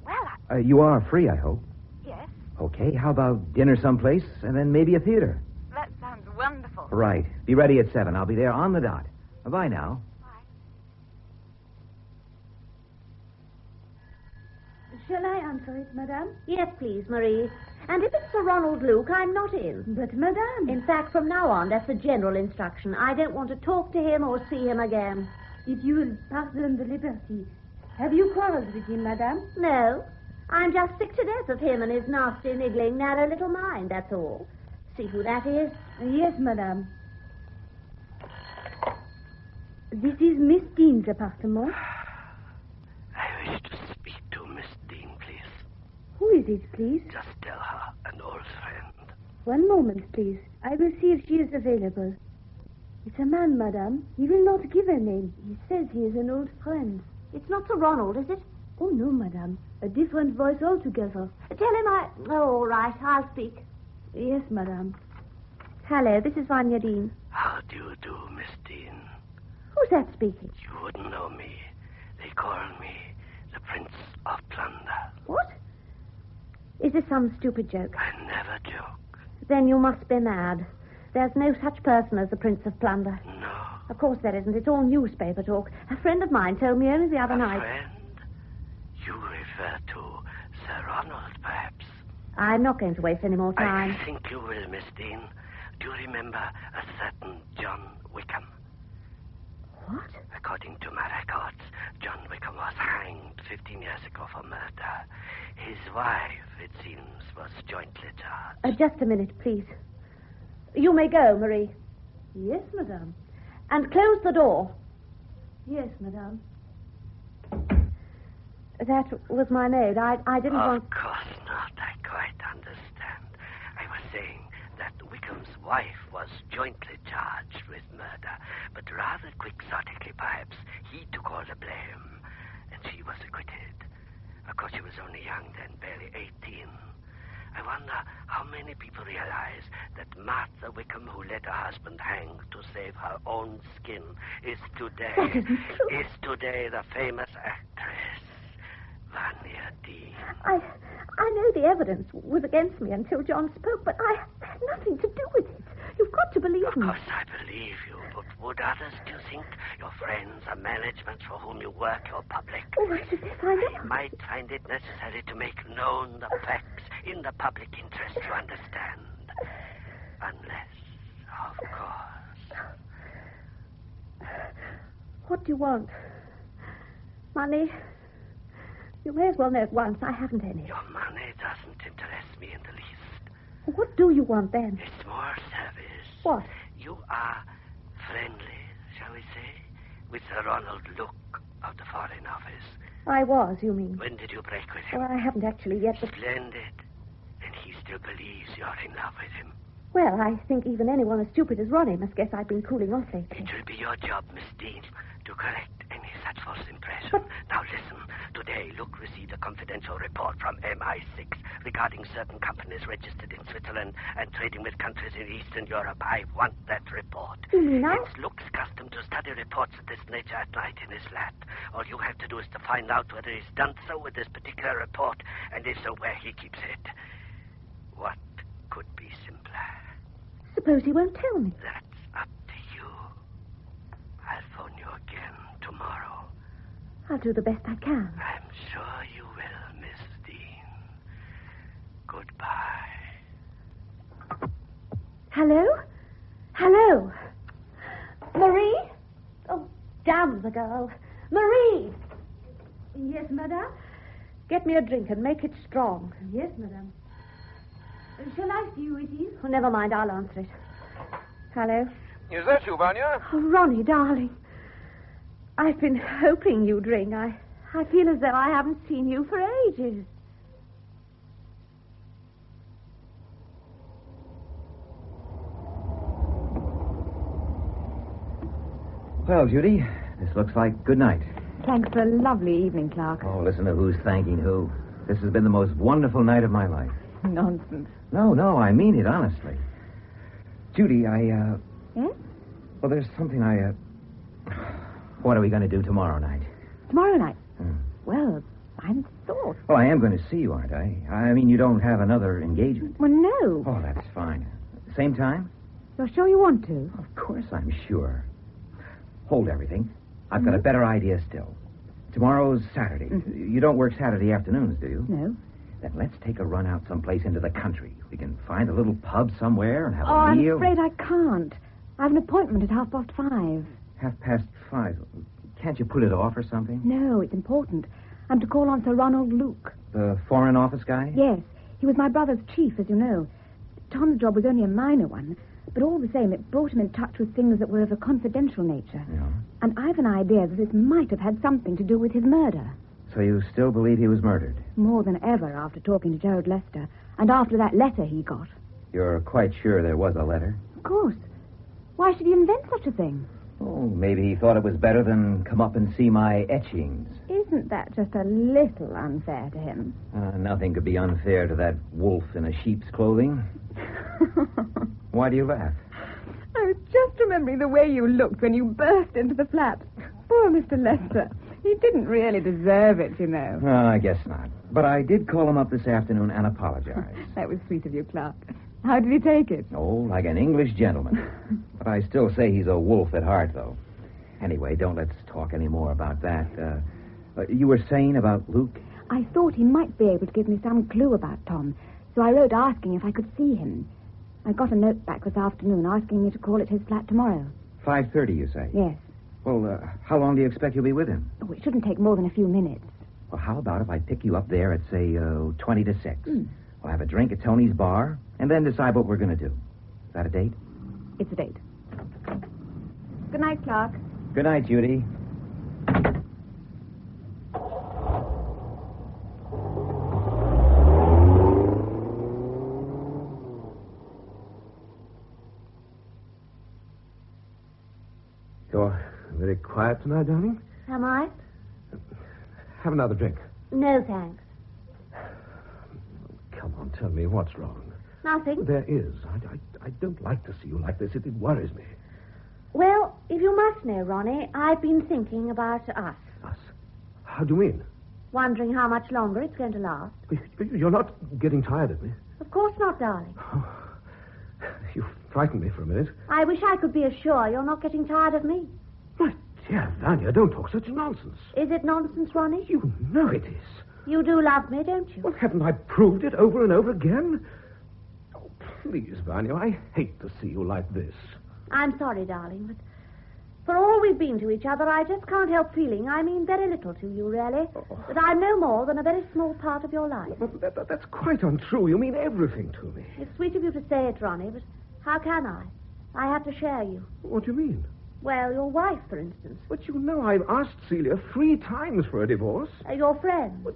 Well, you are free, I hope. Yes. Okay, how about dinner someplace, and then maybe a theater? That sounds wonderful. Right. Be ready at 7. I'll be there on the dot. Bye now. Shall I answer it, madame? Yes, please, Marie. And if it's Sir Ronald Luke, I'm not in. But, madame... In fact, from now on, that's a general instruction. I don't want to talk to him or see him again. If you will pardon the liberty, have you quarreled with him, madame? No. I'm just sick to death of him and his nasty, niggling, narrow little mind, that's all. See who that is? Yes, madame. This is Miss Dean's apartment. I wish to speak to Miss Dean, please. Who is it, please? Just tell her, an old friend. One moment, please. I will see if she is available. It's a man, madame. He will not give a name. He says he is an old friend. It's not Sir Ronald, is it? Oh, no, madame. A different voice altogether. Tell him I... Oh, all right, I'll speak. Yes, madame. Hello, this is Vanya Dean. How do you do, Miss Dean? Who's that speaking? You wouldn't know me. They call me the Prince of Plunder. What? Is this some stupid joke? I never joke. Then you must be mad. There's no such person as the Prince of Plunder. No. Of course there isn't. It's all newspaper talk. A friend of mine told me only the other night. Friend? You refer to Sir Ronald, perhaps? I'm not going to waste any more time. I think you will, Miss Dean. Do you remember a certain John Wickham? What? According to my records, John Wickham was hanged 15 years ago for murder. His wife, it seems, was jointly charged. Just a minute, please. You may go, Marie. Yes, madame. And close the door. Yes, madame. That was my maid. I didn't want... Of course not. I quite understand. I was saying that Wickham's wife was jointly charged with murder, but rather quixotically, perhaps, he took all the blame, and she was acquitted. Of course, she was only young then, barely 18. I wonder how many people realize that Martha Wickham, who let her husband hang to save her own skin, is today the famous actress Vanya Dean. I know the evidence was against me until John spoke, but I had nothing to do with it. You've got to believe me. Of course I believe you, but would others, do you think? Your friends, the management for whom you work, your public? Oh, I should find out. I might find it necessary to make known the facts in the public interest to understand. Unless, of course. What do you want? Money? You may as well know at once. I haven't any. Your money doesn't interest me in the least. What do you want then? It's more service. What? You are friendly, shall we say, with Sir Ronald Luke of the Foreign Office. I was, you mean? When did you break with him? Well, I haven't actually yet. But... Splendid. And he still believes you're in love with him. Well, I think even anyone as stupid as Ronnie must guess I've been cooling off lately. It will be your job, Miss Dean, to correct any such false impression. Now listen. Today, Luke received a confidential report from MI6 regarding certain companies registered in Switzerland and trading with countries in Eastern Europe. I want that report. You mean now? It's Luke's custom to study reports of this nature at night in his flat. All you have to do is to find out whether he's done so with this particular report, and if so, where he keeps it. What could be simpler? Suppose he won't tell me. That's up to you. I'll phone you again tomorrow. I'll do the best I can. I'm sure you will, Miss Dean. Goodbye. Hello? Hello? Marie? Oh, damn the girl. Marie! Yes, madame? Get me a drink and make it strong. Yes, madame. Shall I see who it is? Oh, never mind, I'll answer it. Hello? Is that you, Vanya? Oh, Ronnie, darling. I've been hoping you'd ring. I feel as though I haven't seen you for ages. Well, Judy, this looks like good night. Thanks for a lovely evening, Clark. Oh, listen to who's thanking who. This has been the most wonderful night of my life. Nonsense. No, I mean it, honestly. Judy, Yes? Well, there's something What are we going to do tomorrow night? Tomorrow night? Well, I hadn't thought. Well, I am going to see you, aren't I? I mean, you don't have another engagement. Well, no. Oh, that's fine. Same time? You're sure you want to? Of course I'm sure. Hold everything. I've got a better idea still. Tomorrow's Saturday. You don't work Saturday afternoons, do you? No. Then let's take a run out someplace into the country. We can find a little pub somewhere and have Oh, a meal. I'm afraid I can't. I have an appointment at 5:30. 5:30. Can't you put it off or something? No, it's important. I'm to call on Sir Ronald Luke. The Foreign Office guy? Yes. He was my brother's chief, as you know. Tom's job was only a minor one, but all the same, it brought him in touch with things that were of a confidential nature. Yeah. And I've an idea that this might have had something to do with his murder. So you still believe he was murdered? More than ever after talking to Gerald Lester, and after that letter he got. You're quite sure there was a letter? Of course. Why should he invent such a thing? Oh, maybe he thought it was better than come up and see my etchings. Isn't that just a little unfair to him? Nothing could be unfair to that wolf in a sheep's clothing. Why do you laugh? I was just remembering the way you looked when you burst into the flat. Poor Mr. Lester. He didn't really deserve it, you know. I guess not. But I did call him up this afternoon and apologize. That was sweet of you, Clark. How did he take it? Oh, like an English gentleman. But I still say he's a wolf at heart, though. Anyway, don't let's talk any more about that. You were saying about Luke? I thought he might be able to give me some clue about Tom, so I wrote asking if I could see him. I got a note back this afternoon asking me to call at his flat tomorrow. 5:30, you say? Yes. Well, how long do you expect you'll be with him? Oh, it shouldn't take more than a few minutes. Well, how about if I pick you up there at, say, 20 to 6? We'll have a drink at Tony's bar, and then decide what we're going to do. Is that a date? It's a date. Good night, Clark. Good night, Judy. You're very quiet tonight, darling. Am I? Have another drink. No, thanks. Come on, tell me what's wrong. Nothing. There is. I don't like to see you like this. It worries me. Well, if you must know, Ronnie, I've been thinking about us. Us? How do you mean? Wondering how much longer it's going to last. You're not getting tired of me? Of course not, darling. You frightened me for a minute. I wish I could be as sure you're not getting tired of me. My dear Vanya, don't talk such nonsense. Is it nonsense, Ronnie? You know it is. You do love me, don't you? Well, haven't I proved it over and over again? Oh, please, Vanya, I hate to see you like this. I'm sorry, darling, but for all we've been to each other, I just can't help feeling I mean very little to you, really. That I'm no more than a very small part of your life. But that's quite untrue. You mean everything to me. It's sweet of you to say it, Ronnie, but how can I? I have to share you. What do you mean? Well, your wife, for instance. But you know I've asked Celia 3 times for a divorce. Your friend. But,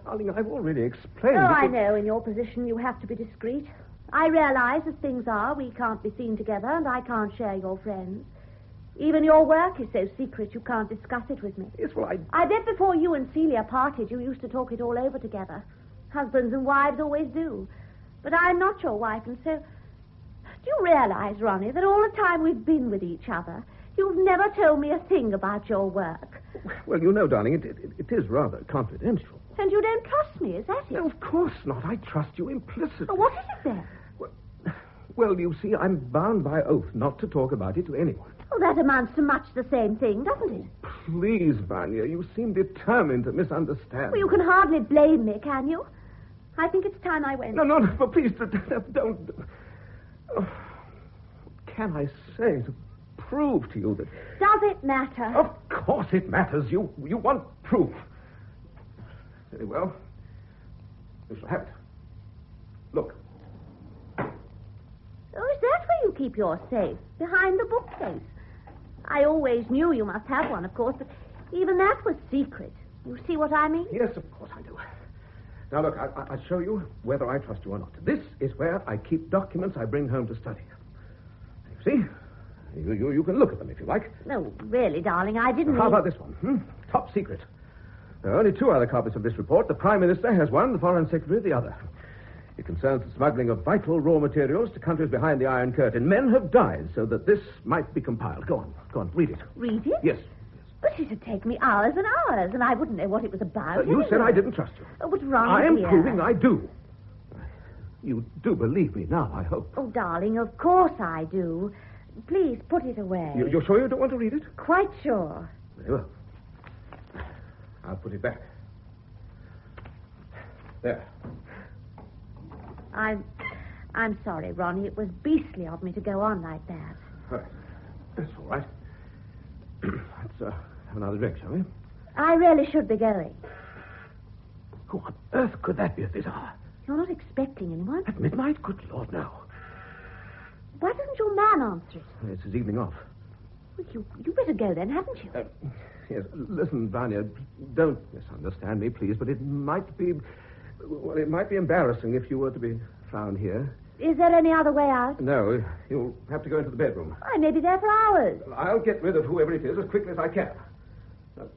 darling, I've already explained... Oh, I know. In your position, you have to be discreet. I realize, as things are, we can't be seen together, and I can't share your friends. Even your work is so secret you can't discuss it with me. Yes, well, I bet before you and Celia parted, you used to talk it all over together. Husbands and wives always do. But I'm not your wife, and so... Do you realize, Ronnie, that all the time we've been with each other, you've never told me a thing about your work? Well, you know, darling, it is rather confidential. And you don't trust me, is that it? No, of course not. I trust you implicitly. Oh, what is it then? Well, you see, I'm bound by oath not to talk about it to anyone. Oh, that amounts to much the same thing, doesn't it? Please, Vanya, you seem determined to misunderstand. Well, you can hardly blame me, can you? I think it's time I went. No, but please, don't... Oh, what can I say to prove to you that... Does it matter? Of course it matters. You want proof. Very well. You shall have it. Look. Oh, is that where you keep your safe? Behind the bookcase? I always knew you must have one, of course, but even that was secret. You see what I mean? Yes, of course I do. Now, look, I'll show you whether I trust you or not. This is where I keep documents I bring home to study. You see? You can look at them if you like. No, really, darling, I didn't How mean... about this one? Top secret. There are only 2 other copies of this report. The Prime Minister has one, the Foreign Secretary the other. It concerns the smuggling of vital raw materials to countries behind the Iron Curtain. Men have died so that this might be compiled. Go on, read it. Read it? Yes. But it'd take me hours and hours, and I wouldn't know what it was about. You said I didn't trust you. Oh, but Ronnie, I am dear. proving I do. You do believe me now, I hope. Oh, darling, of course I do. Please, put it away. You're sure you don't want to read it? Quite sure. Very well. I'll put it back. There. I'm sorry, Ronnie. It was beastly of me to go on like that. All right. That's all right. Let's have another drink, shall we? I really should be going. Who on earth could that be at this hour? You're not expecting anyone? At midnight? Good Lord, no. Why doesn't your man answer it? It's his evening off. Well, you better go then, haven't you? Yes. Listen, Vanya, don't misunderstand me, please, but it might be... Well, it might be embarrassing if you were to be found here. Is there any other way out? No, you'll have to go into the bedroom. I may be there for hours. I'll get rid of whoever it is as quickly as I can. Now,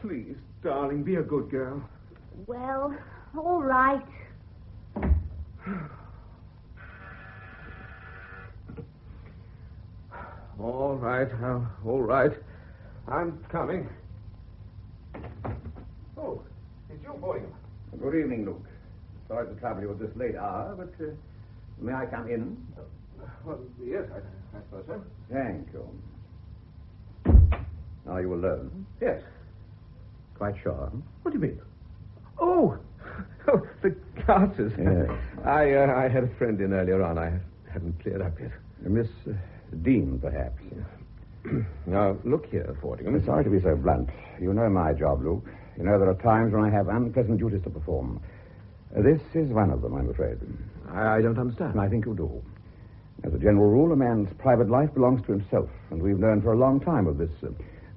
please, darling, be a good girl. Well, all right. All right, all right. I'm coming. Oh, it's you, Boynton. Good evening, Luke. Sorry to trouble you at this late hour, but may I come in? Well, yes, I suppose so. Thank you. Are you alone? Yes. Quite sure? What do you mean? Oh, the Carters. Yes. I had a friend in earlier on. I haven't cleared up yet. Miss Dean, perhaps. Now, look here, Fordingham. I'm sorry to be so blunt. You know my job, Luke. You know there are times when I have unpleasant duties to perform. This is one of them, I'm afraid. I don't understand. I think you do. As a general rule, a man's private life belongs to himself, and we've known for a long time of this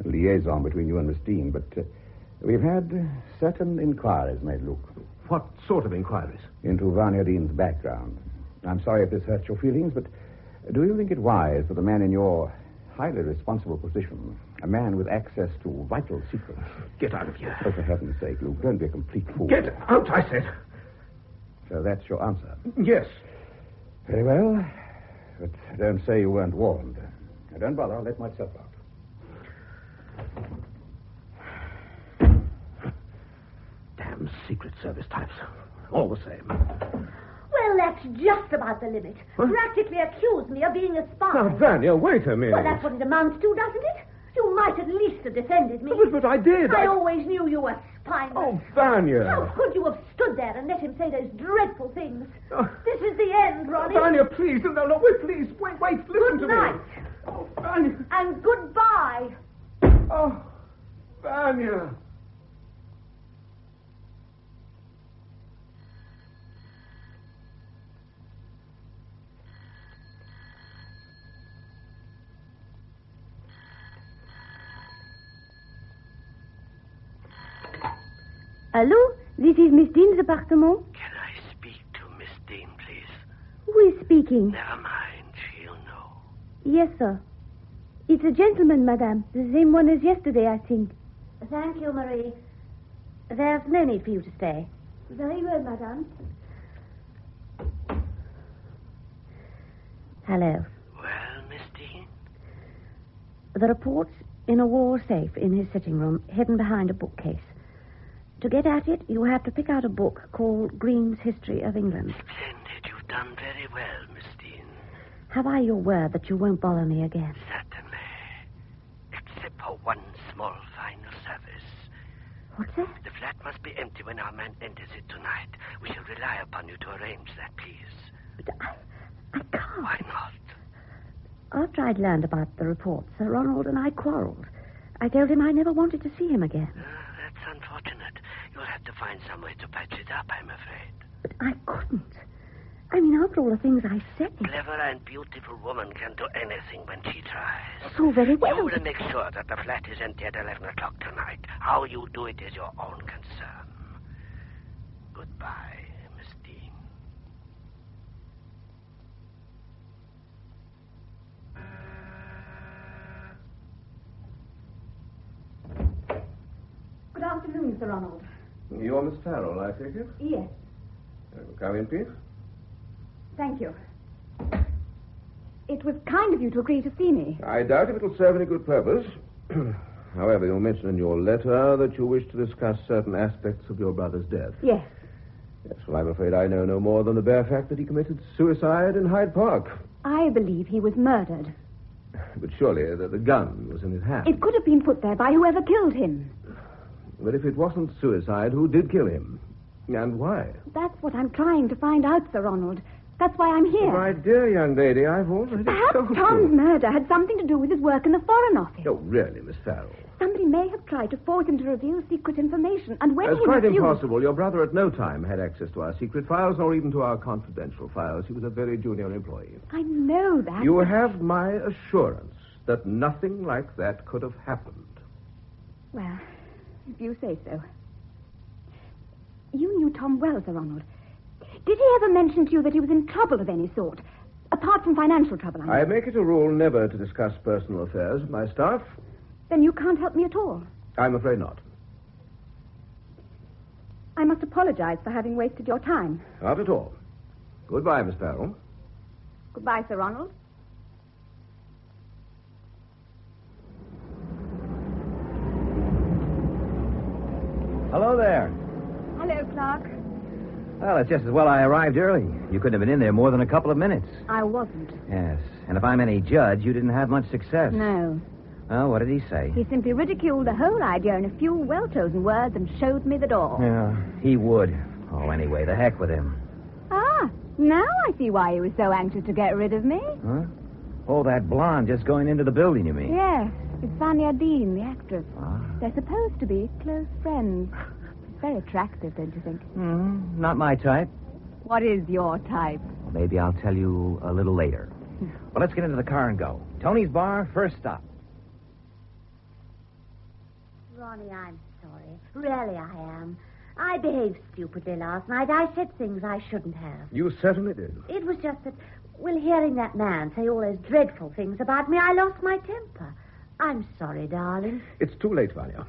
liaison between you and Miss Dean, but we've had certain inquiries made, Luke. What sort of inquiries? Into Vanya Dean's background. I'm sorry if this hurts your feelings, but do you think it wise that a man in your highly responsible position, a man with access to vital secrets... Get out of here. Oh, for heaven's sake, Luke, don't be a complete fool. Get out, I said. So that's your answer? Yes. Very well, but don't say you weren't warned. Now, don't bother, I'll let myself out. Damn Secret Service types. All the same. Well, that's just about the limit. Huh? Practically accused me of being a spy. Now, Vanya, wait a minute. Well, that's what it amounts to, doesn't it? You might at least have defended me. But I did. I always knew you were spineless. Oh, Vanya. How could you have stood there and let him say those dreadful things? This is the end, Ronnie. Vanya, please. No, wait, please. Wait, listen to me. Good night. Oh, Vanya. And goodbye. Oh, Vanya. Hello? This is Miss Dean's apartment? Can I speak to Miss Dean, please? Who is speaking? Never mind. She'll know. Yes, sir. It's a gentleman, madame. The same one as yesterday, I think. Thank you, Marie. There's no need for you to stay. Very well, madame. Hello. Well, Miss Dean? The report's in a wall safe in his sitting room, hidden behind a bookcase. To get at it, you have to pick out a book called Green's History of England. Splendid. You've done very well, Miss Dean. Have I your word that you won't bother me again? Certainly. Except for one small final service. What's that? The flat must be empty when our man enters it tonight. We shall rely upon you to arrange that, please. But I can't. Why not? After I'd learned about the report, Sir Ronald and I quarreled. I told him I never wanted to see him again. That's unfortunate. You'll have to find some way to patch it up, I'm afraid. But I couldn't. I mean, after all the things I said... A clever and beautiful woman can do anything when she tries. So very well. You will make sure that the flat is empty at 11 o'clock tonight. How you do it is your own concern. Goodbye, Miss Dean. Good afternoon, Sir Ronald. You're Miss Farrell, I take it? Yes. Come in, please. Thank you. It was kind of you to agree to see me. I doubt if it'll serve any good purpose. However, you mentioned in your letter that you wish to discuss certain aspects of your brother's death. Yes. Yes, well, I'm afraid I know no more than the bare fact that he committed suicide in Hyde Park. I believe he was murdered. But surely the gun was in his hand. It could have been put there by whoever killed him. But if it wasn't suicide, who did kill him? And why? That's what I'm trying to find out, Sir Ronald. That's why I'm here. My dear young lady, I've already Perhaps told Tom's you. murder had something to do with his work in the Foreign Office. Oh, really, Miss Farrell? Somebody may have tried to force him to reveal secret information, and when It's he quite refused... impossible. Your brother at no time had access to our secret files, nor even to our confidential files. He was a very junior employee. I know that. You have my assurance that nothing like that could have happened. Well, if you say so. You knew Tom well, Sir Ronald. Did he ever mention to you that he was in trouble of any sort? Apart from financial trouble, I mean. I make it a rule never to discuss personal affairs with my staff. Then you can't help me at all. I'm afraid not. I must apologize for having wasted your time. Not at all. Goodbye, Miss Farrell. Goodbye, Sir Ronald. Hello there. Hello, Clark. Well, it's just as well I arrived early. You couldn't have been in there more than a couple of minutes. I wasn't. Yes. And if I'm any judge, you didn't have much success. No. Well, what did he say? He simply ridiculed the whole idea in a few well-chosen words and showed me the door. Yeah, he would. Oh, anyway, the heck with him. Ah, now I see why he was so anxious to get rid of me. Huh? Oh, that blonde just going into the building, you mean? Yes, it's Vanya Dean, the actress. Ah. They're supposed to be close friends. Very attractive, don't you think? Not my type. What is your type? Well, maybe I'll tell you a little later. Well, let's get into the car and go. Tony's Bar, first stop. Ronnie, I'm sorry. Really, I am. I behaved stupidly last night. I said things I shouldn't have. You certainly did. It was just that, well, hearing that man say all those dreadful things about me, I lost my temper. I'm sorry, darling. It's too late, Vanya.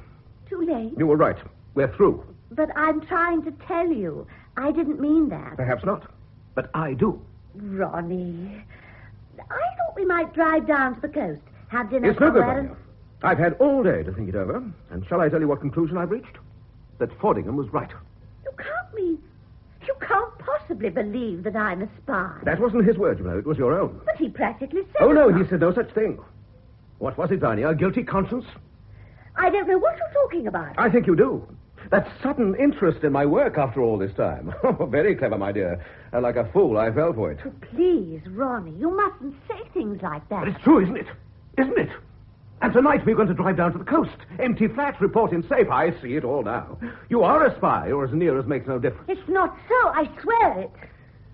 Too late? You were right. We're through. But I'm trying to tell you. I didn't mean that. Perhaps not. But I do. Ronnie, I thought we might drive down to the coast, have dinner It's no good, somewhere. Vanya. I've had all day to think it over. And shall I tell you what conclusion I've reached? That Fordingham was right. You can't possibly believe that I'm a spy. That wasn't his word, you know. It was your own. But he practically said Oh, no, it. he said no such thing. What was it, Vanya? A guilty conscience? I don't know what you're talking about. I think you do. That sudden interest in my work after all this time. Oh, very clever, my dear. Like a fool, I fell for it. Please, Ronnie, you mustn't say things like that. But it's true, isn't it? Isn't it? And tonight we're going to drive down to the coast. Empty flats, report in safe. I see it all now. You are a spy, or as near as makes no difference. It's not so, I swear it.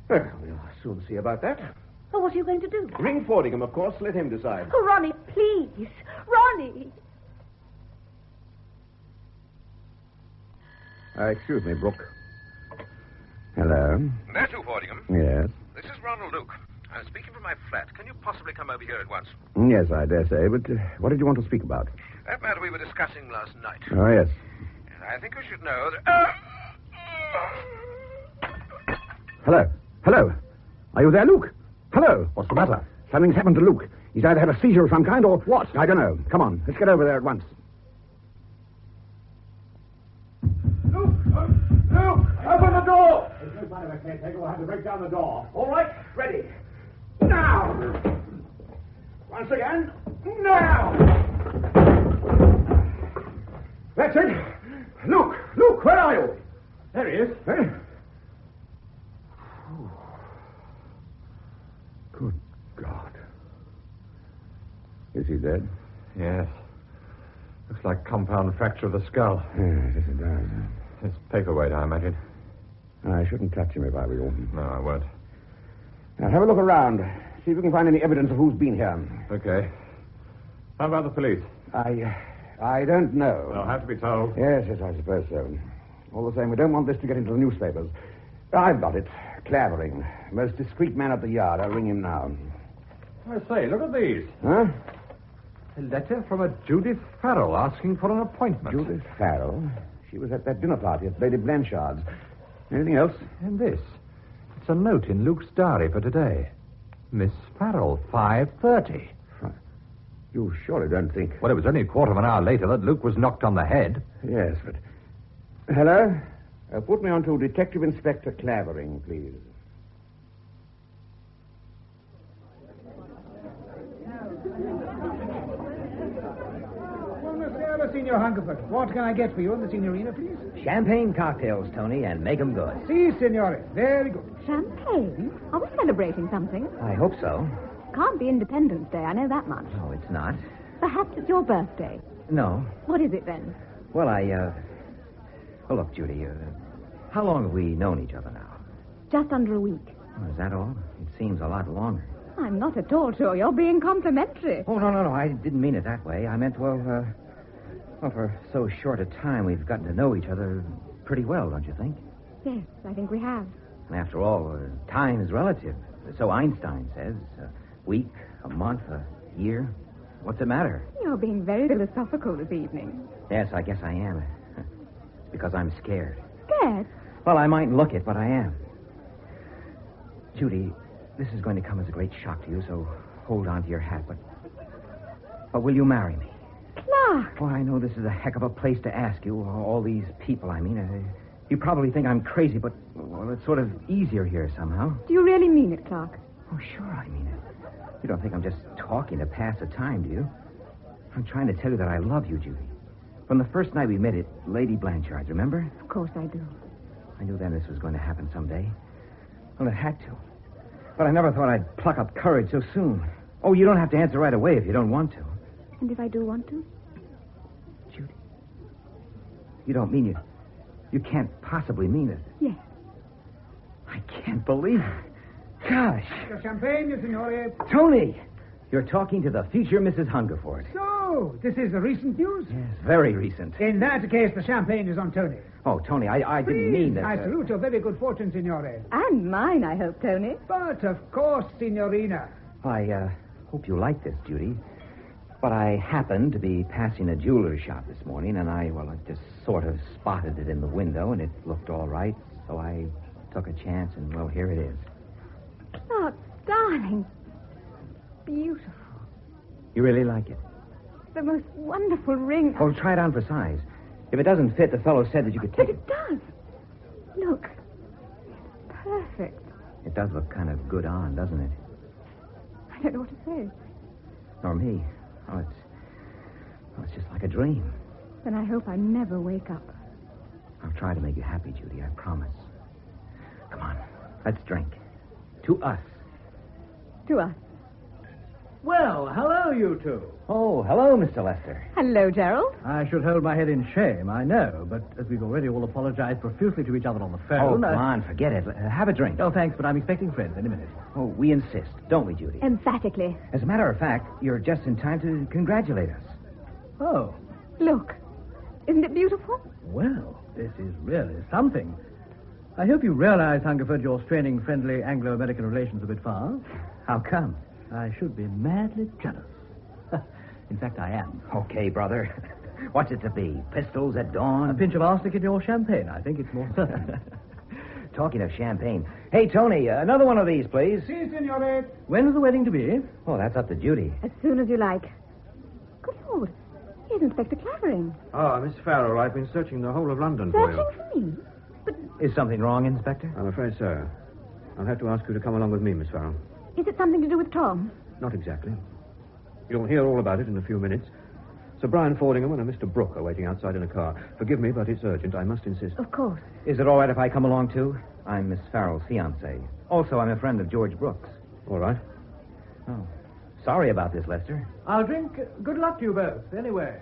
Well, we'll soon see about that. Oh, what are you going to do? Ring Fordingham, of course. Let him decide. Oh, Ronnie, please. Ronnie. Excuse me, Brooke. Hello. Matthew Fordingham. Yes. This is Ronald Luke. I'm speaking from my flat. Can you possibly come over here at once? Yes, I dare say. But what did you want to speak about? That matter we were discussing last night. Oh, yes. And I think you should know that... Hello. Hello. Are you there, Luke? Hello. What's the matter? Something's happened to Luke. He's either had a seizure of some kind or... What? I don't know. Come on. Let's get over there at once. Luke! Open the door! There's no sign of a caretaker. We'll have to break down the door. All right. Ready. Now! Once again. Now! That's it. Luke! Luke, where are you? There he is. Eh? Good God. Is he dead? Yes. Looks like compound fracture of the skull. Yes, it does. It's paperweight, I imagine. I shouldn't touch him if I were you. No, I won't. Now, have a look around. See if you can find any evidence of who's been here. Okay. How about the police? I don't know. They'll have to be told. Yes, I suppose so. All the same, we don't want this to get into the newspapers. I've got it. Clavering. Most discreet man at the yard. I'll ring him now. I say, look at these. Huh? A letter from a Judith Farrell asking for an appointment. Judith Farrell? She was at that dinner party at Lady Blanchard's. Anything else? And this. It's a note in Luke's diary for today. Miss Farrell, 5:30. You surely don't think... Well, it was only a quarter of an hour later that Luke was knocked on the head. Yes, but... Hello? Put me on to Detective Inspector Clavering, please. Signor Hungerford, what can I get for you in the signorina, please? Champagne cocktails, Tony, and make 'em good. Si, signore. Very good. Champagne? Are we celebrating something? I hope so. Can't be Independence Day, I know that much. No, it's not. Perhaps it's your birthday. No. What is it then? Well, Well, look, Judy, how long have we known each other now? Just under a week. Oh, is that all? It seems a lot longer. I'm not at all sure you're being complimentary. Oh, no. I didn't mean it that way. I meant, well, for so short a time, we've gotten to know each other pretty well, don't you think? Yes, I think we have. And after all, time is relative. So Einstein says. A week, a month, a year. What's the matter? You're being very philosophical this evening. Yes, I guess I am. It's because I'm scared. Scared? Well, I mightn't look it, but I am. Judy, this is going to come as a great shock to you, so hold on to your hat, but will you marry me? Clark! Well, I know this is a heck of a place to ask you. All these people, I mean. You probably think I'm crazy, but, well, it's sort of easier here somehow. Do you really mean it, Clark? Oh, sure I mean it. You don't think I'm just talking to pass the time, do you? I'm trying to tell you that I love you, Judy. From the first night we met at Lady Blanchard's, remember? Of course I do. I knew then this was going to happen someday. Well, it had to. But I never thought I'd pluck up courage so soon. Oh, you don't have to answer right away if you don't want to. And if I do want to? Judy, you don't mean it. You can't possibly mean it. Yes. I can't believe it. Gosh. Your champagne, signore. Tony! You're talking to the future Mrs. Hungerford. So, this is the recent news? Yes, very recent. In that case, the champagne is on Tony. Oh, Tony, I didn't mean that. I salute your very good fortune, signore. And mine, I hope, Tony. But, of course, signorina. I hope you like this, Judy. But I happened to be passing a jeweler's shop this morning, and I just sort of spotted it in the window, and it looked all right. So I took a chance, and, well, here it is. Clark, darling. Beautiful. You really like it? The most wonderful ring. Oh, try it on for size. If it doesn't fit, the fellow said that you could take it. But it does. Look. It's perfect. It does look kind of good on, doesn't it? I don't know what to say. Nor me. Oh, it's just like a dream. Then I hope I never wake up. I'll try to make you happy, Judy, I promise. Come on, let's drink. To us. To us. Well, hello, you two. Oh, hello, Mr. Lester. Hello, Gerald. I should hold my head in shame, I know, but as we've already all apologized profusely to each other on the phone... Oh, come on, forget it. Have a drink. Oh, thanks, but I'm expecting friends any minute. Oh, we insist, don't we, Judy? Emphatically. As a matter of fact, you're just in time to congratulate us. Oh. Look. Isn't it beautiful? Well, this is really something. I hope you realize, Hungerford, you're straining friendly Anglo-American relations a bit far. How come? I should be madly jealous. In fact, I am. Okay, brother. What's it to be? Pistols at dawn? A pinch of arsenic in your champagne. I think it's more certain. Talking of champagne. Hey, Tony, another one of these, please. Si, signore. When's the wedding to be? Oh, that's up to Judy. As soon as you like. Good Lord. Here's Inspector Clavering. Ah, Miss Farrell, I've been searching the whole of London for you. Searching for me? But Is something wrong, Inspector? I'm afraid so. I'll have to ask you to come along with me, Miss Farrell. is it something to do with Tom? Not exactly. You'll hear all about it in a few minutes. Sir Brian Fordingham and a Mr. Brooke are waiting outside in a car. Forgive me, but it's urgent. I must insist. Of course. Is it all right if I come along, too? I'm Miss Farrell's fiancée. Also, I'm a friend of George Brooks. All right. Oh. Sorry about this, Lester. I'll drink. Good luck to you both, anyway.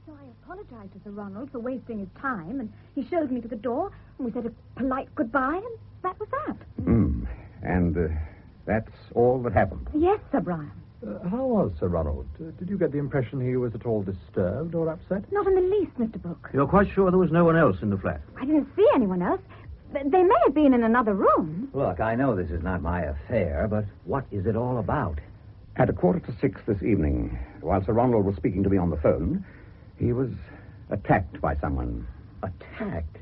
So I apologized to Sir Ronald for wasting his time, and he showed me to the door, and we said a polite goodbye, and that was that. And that's all that happened. Yes, Sir Brian. How was Sir Ronald? Did you get the impression he was at all disturbed or upset? Not in the least, Mr. Brooke. You're quite sure there was no one else in the flat? I didn't see anyone else. They may have been in another room. Look, I know this is not my affair, but what is it all about? At 6:15 this evening, while Sir Ronald was speaking to me on the phone, he was attacked by someone. Attacked?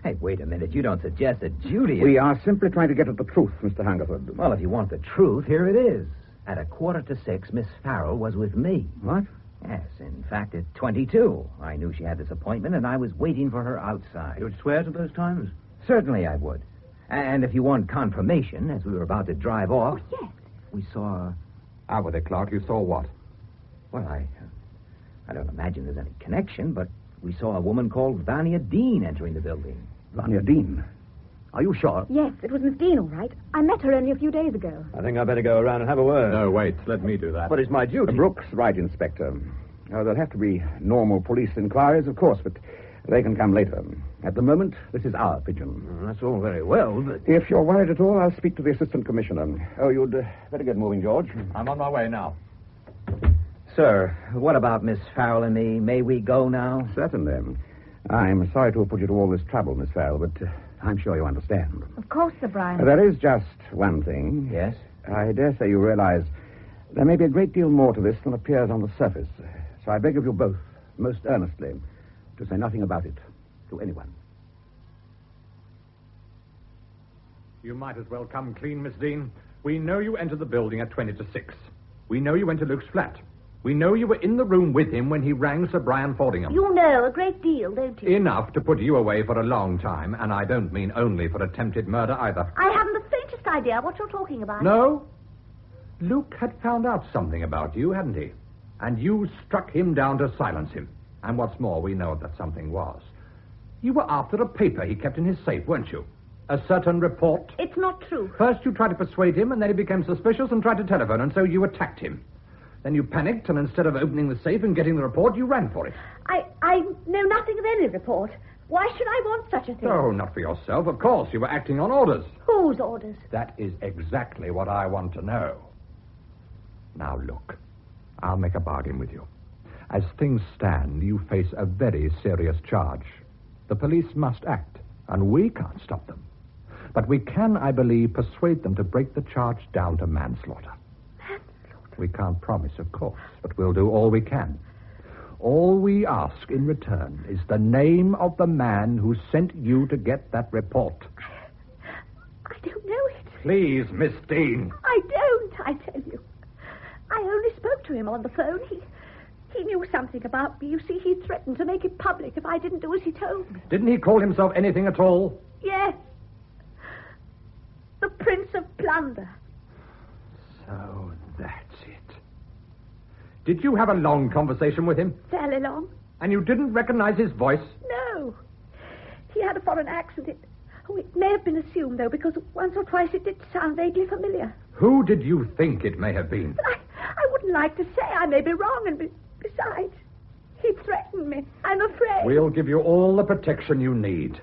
Hey, wait a minute. You don't suggest that Judy... We are simply trying to get at the truth, Mr. Hungerford. Well, if you want the truth, here it is. At 6:15, Miss Farrell was with me. What? Yes, in fact, at 22. I knew she had this appointment, and I was waiting for her outside. You'd swear to those times? Certainly I would. And if you want confirmation, as we were about to drive off... Oh, yes. We saw... Out with it, Clark. You saw what? Well, I don't imagine there's any connection, but we saw a woman called Vania Dean entering the building. Vania Dean? Are you sure? Yes, it was Miss Dean, all right. I met her only a few days ago. I think I'd better go around and have a word. No, wait. Let me do that. But it's my duty. Brooks, right, Inspector. There'll have to be normal police inquiries, of course, but they can come later. At the moment, this is our pigeon. That's all very well, but... If you're worried at all, I'll speak to the Assistant Commissioner. Oh, you'd better get moving, George. I'm on my way now. Sir, what about Miss Farrell and me? May we go now? Certainly. I'm sorry to have put you to all this trouble, Miss Farrell, but I'm sure you understand. Of course, Sir Brian. There is just one thing. Yes? I dare say you realize there may be a great deal more to this than appears on the surface. So I beg of you both, most earnestly, to say nothing about it to anyone. You might as well come clean, Miss Dean. We know you entered the building at 20 to 6. We know you went to Luke's flat. We know you were in the room with him when he rang Sir Brian Fordingham. You know a great deal, don't you? Enough to put you away for a long time, and I don't mean only for attempted murder either. I haven't the faintest idea what you're talking about. No? Luke had found out something about you, hadn't he? And you struck him down to silence him. And what's more, we know what that something was. You were after a paper he kept in his safe, weren't you? A certain report. It's not true. First you tried to persuade him, and then he became suspicious and tried to telephone, and so you attacked him. Then you panicked, and instead of opening the safe and getting the report, you ran for it. I know nothing of any report. Why should I want such a thing? Oh, not for yourself. Of course, you were acting on orders. Whose orders? That is exactly what I want to know. Now, look, I'll make a bargain with you. As things stand, you face a very serious charge. The police must act, and we can't stop them. But we can, I believe, persuade them to break the charge down to manslaughter. We can't promise, of course, but we'll do all we can. All we ask in return is the name of the man who sent you to get that report. I don't know it. Please, Miss Dean. I don't, I tell you. I only spoke to him on the phone. He knew something about me. You see, he threatened to make it public if I didn't do as he told me. Didn't he call himself anything at all? Yes. The Prince of Plunder. So that's it. Did you have a long conversation with him? Fairly long. And you didn't recognize his voice? No. He had a foreign accent. It may have been assumed, though, because once or twice it did sound vaguely familiar. Who did you think it may have been? But I wouldn't like to say. I may be wrong, and besides, he threatened me. I'm afraid. We'll give you all the protection you need.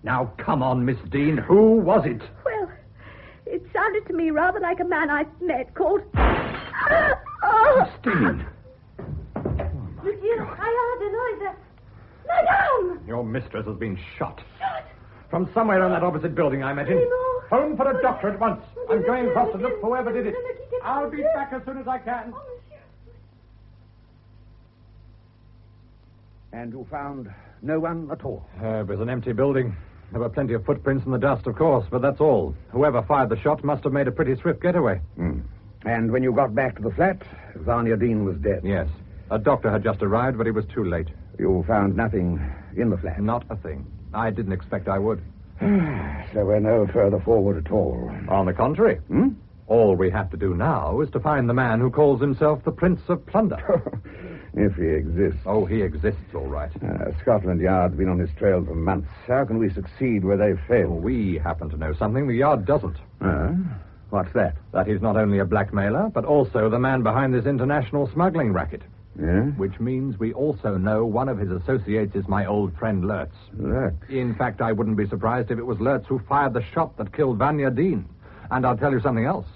Now, come on, Miss Dean. Who was it? Well, it sounded to me rather like a man I'd met called... Oh! Miss Dean. I heard a noise. Madame! Your mistress has been shot. Shot? From somewhere in that opposite building, I imagine. Phone for a doctor at once. I'm going across to look for whoever did it. I'll be back as soon as I can. And you found no one at all? It was an empty building. There were plenty of footprints in the dust, of course, but that's all. Whoever fired the shot must have made a pretty swift getaway. And when you got back to the flat, Vanya Dean was dead? Yes. A doctor had just arrived, but he was too late. You found nothing in the flat? Not a thing. I didn't expect I would. So we're no further forward at all. On the contrary. All we have to do now is to find the man who calls himself the Prince of Plunder. If he exists. Oh, he exists, all right. Scotland Yard's been on his trail for months. How can we succeed where they've failed? Well, we happen to know something the Yard doesn't. What's that? That he's not only a blackmailer, but also the man behind this international smuggling racket. Yeah? Which means we also know one of his associates is my old friend Lurtz. Lurtz? In fact, I wouldn't be surprised if it was Lurtz who fired the shot that killed Vanya Dean. And I'll tell you something else.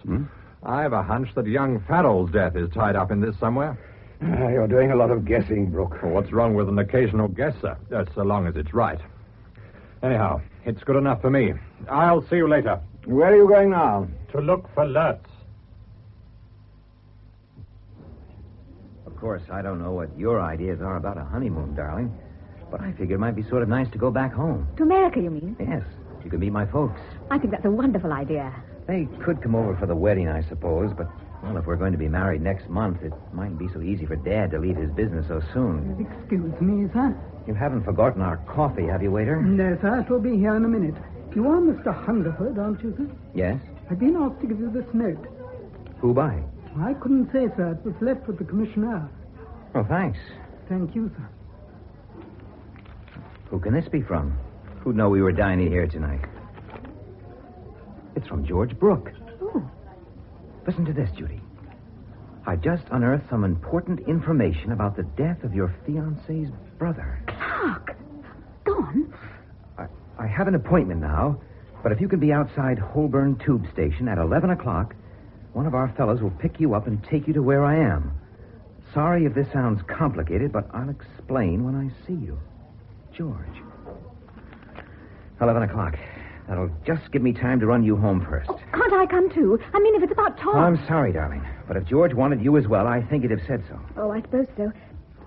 I have a hunch that young Farrell's death is tied up in this somewhere. You're doing a lot of guessing, Brooke. Well, what's wrong with an occasional guess, sir? So long as it's right. Anyhow, it's good enough for me. I'll see you later. Where are you going now? To look for Lurtz. Of course, I don't know what your ideas are about a honeymoon, darling, but I figured it might be sort of nice to go back home. To America, you mean? Yes, you could meet my folks. I think that's a wonderful idea. They could come over for the wedding, I suppose, but, well, if we're going to be married next month, it mightn't be so easy for Dad to leave his business so soon. Excuse me, sir. You haven't forgotten our coffee, have you, waiter? No, sir. It will be here in a minute. You are Mr. Hungerford, aren't you, sir? Yes? I've been asked to give you this note. Who by? I couldn't say, sir. It was left with the commissioner. Oh, thanks. Thank you, sir. Who can this be from? Who'd know we were dining here tonight? It's from George Brooke. Oh. Listen to this, Judy. I just unearthed some important information about the death of your fiancé's brother. Clark! Gone? I have an appointment now, but if you can be outside Holborn Tube Station at 11 o'clock, one of our fellows will pick you up and take you to where I am. Sorry if this sounds complicated, but I'll explain when I see you. George. 11 o'clock. That'll just give me time to run you home first. Oh, can't I come too? I mean, if it's about Tom. I'm sorry, darling. But if George wanted you as well, I think he'd have said so. Oh, I suppose so.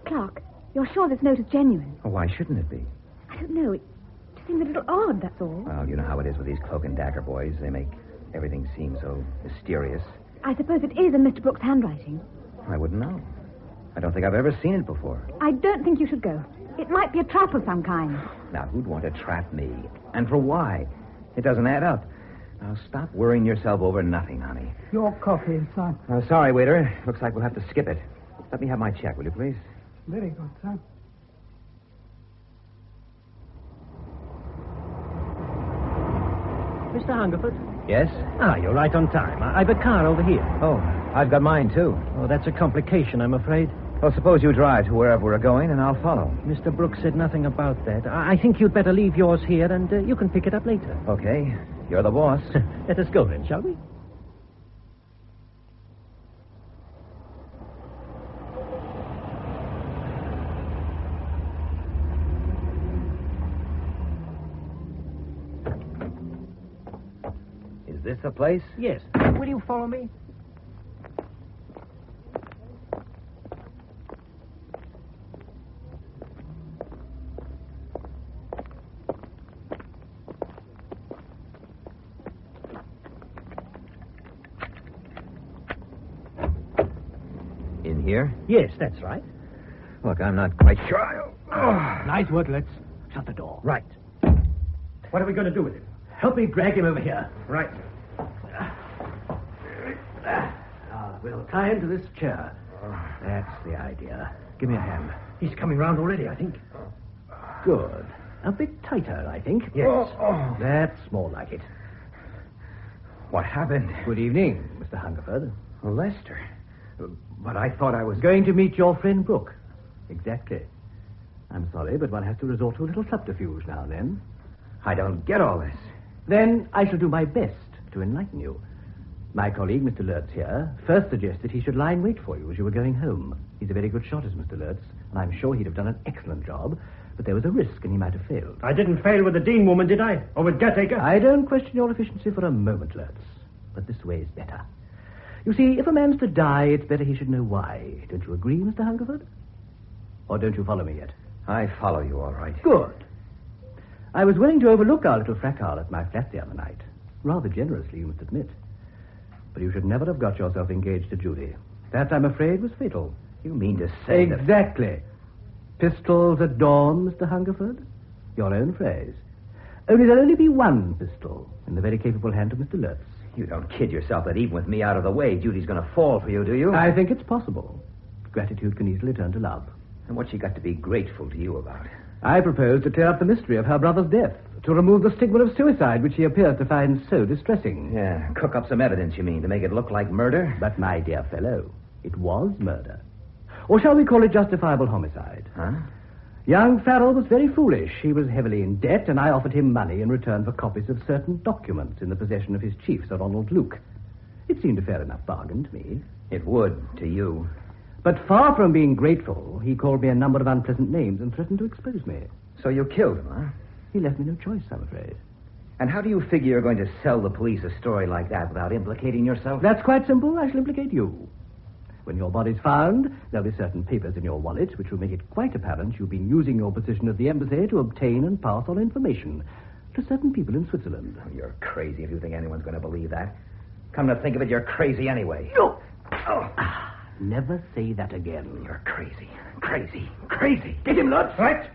Clark, you're sure this note is genuine? Oh, why shouldn't it be? I don't know. It just seems a little odd, that's all. Well, you know how it is with these cloak and dagger boys. They make everything seem so mysterious. I suppose it is in Mr. Brooks' handwriting. I wouldn't know. I don't think I've ever seen it before. I don't think you should go. It might be a trap of some kind. Now, who'd want to trap me? And for why? It doesn't add up. Now, stop worrying yourself over nothing, honey. Your coffee, son. Sorry, waiter. Looks like we'll have to skip it. Let me have my check, will you, please? Very good, sir. Mr. Hungerford? Yes? You're right on time. I've a car over here. Oh, I've got mine, too. Oh, that's a complication, I'm afraid. Well, suppose you drive to wherever we're going, and I'll follow. Mr. Brooks said nothing about that. I think you'd better leave yours here, and you can pick it up later. Okay. You're the boss. Let us go then, shall we? Is this the place? Yes. Will you follow me? In here? Yes, that's right. Look, I'm not quite sure. Nice work. Let's shut the door. Right. What are we going to do with him? Help me drag him over here. Right. We'll tie him to this chair. That's the idea. Give me a hand. He's coming round already, I think. Good. A bit tighter, I think. Yes. That's more like it. What happened? Good evening, Mr. Hungerford. Lester. But I thought I was... Going to meet your friend Brooke. Exactly. I'm sorry, but one has to resort to a little subterfuge now and then. I don't get all this. Then I shall do my best to enlighten you. My colleague, Mr. Lurtz here, first suggested he should lie in wait for you as you were going home. He's a very good shot, is Mr. Lurtz, and I'm sure he'd have done an excellent job, but there was a risk and he might have failed. I didn't fail with the Dean woman, did I? Or with Gatacre? I don't question your efficiency for a moment, Lurtz, but this way is better. You see, if a man's to die, it's better he should know why. Don't you agree, Mr. Hungerford? Or don't you follow me yet? I follow you, all right. Good. I was willing to overlook our little fracas at my flat the other night. Rather generously, you must admit. But you should never have got yourself engaged to Judy. That, I'm afraid, was fatal. You mean to say Exactly. Pistols at dawn, Mr. Hungerford? Your own phrase. Only there'll only be one pistol in the very capable hand of Mr. Lurtz. You don't kid yourself that even with me out of the way, Judy's going to fall for you, do you? I think it's possible. Gratitude can easily turn to love. And what's she got to be grateful to you about? I propose to clear up the mystery of her brother's death, to remove the stigma of suicide, which he appears to find so distressing. Yeah, cook up some evidence, you mean, to make it look like murder? But, my dear fellow, it was murder. Or shall we call it justifiable homicide? Huh? Young Farrell was very foolish. He was heavily in debt, and I offered him money in return for copies of certain documents in the possession of his chief, Sir Ronald Luke. It seemed a fair enough bargain to me. It would, to you. But far from being grateful, he called me a number of unpleasant names and threatened to expose me. So you killed him, huh? He left me no choice, I'm afraid. And how do you figure you're going to sell the police a story like that without implicating yourself? That's quite simple. I shall implicate you. When your body's found, there'll be certain papers in your wallet which will make it quite apparent you've been using your position at the embassy to obtain and pass on information to certain people in Switzerland. Oh, you're crazy if you think anyone's going to believe that. Come to think of it, you're crazy anyway. No! Oh. Never say that again. You're crazy. Crazy. Get him, Lutz! Right.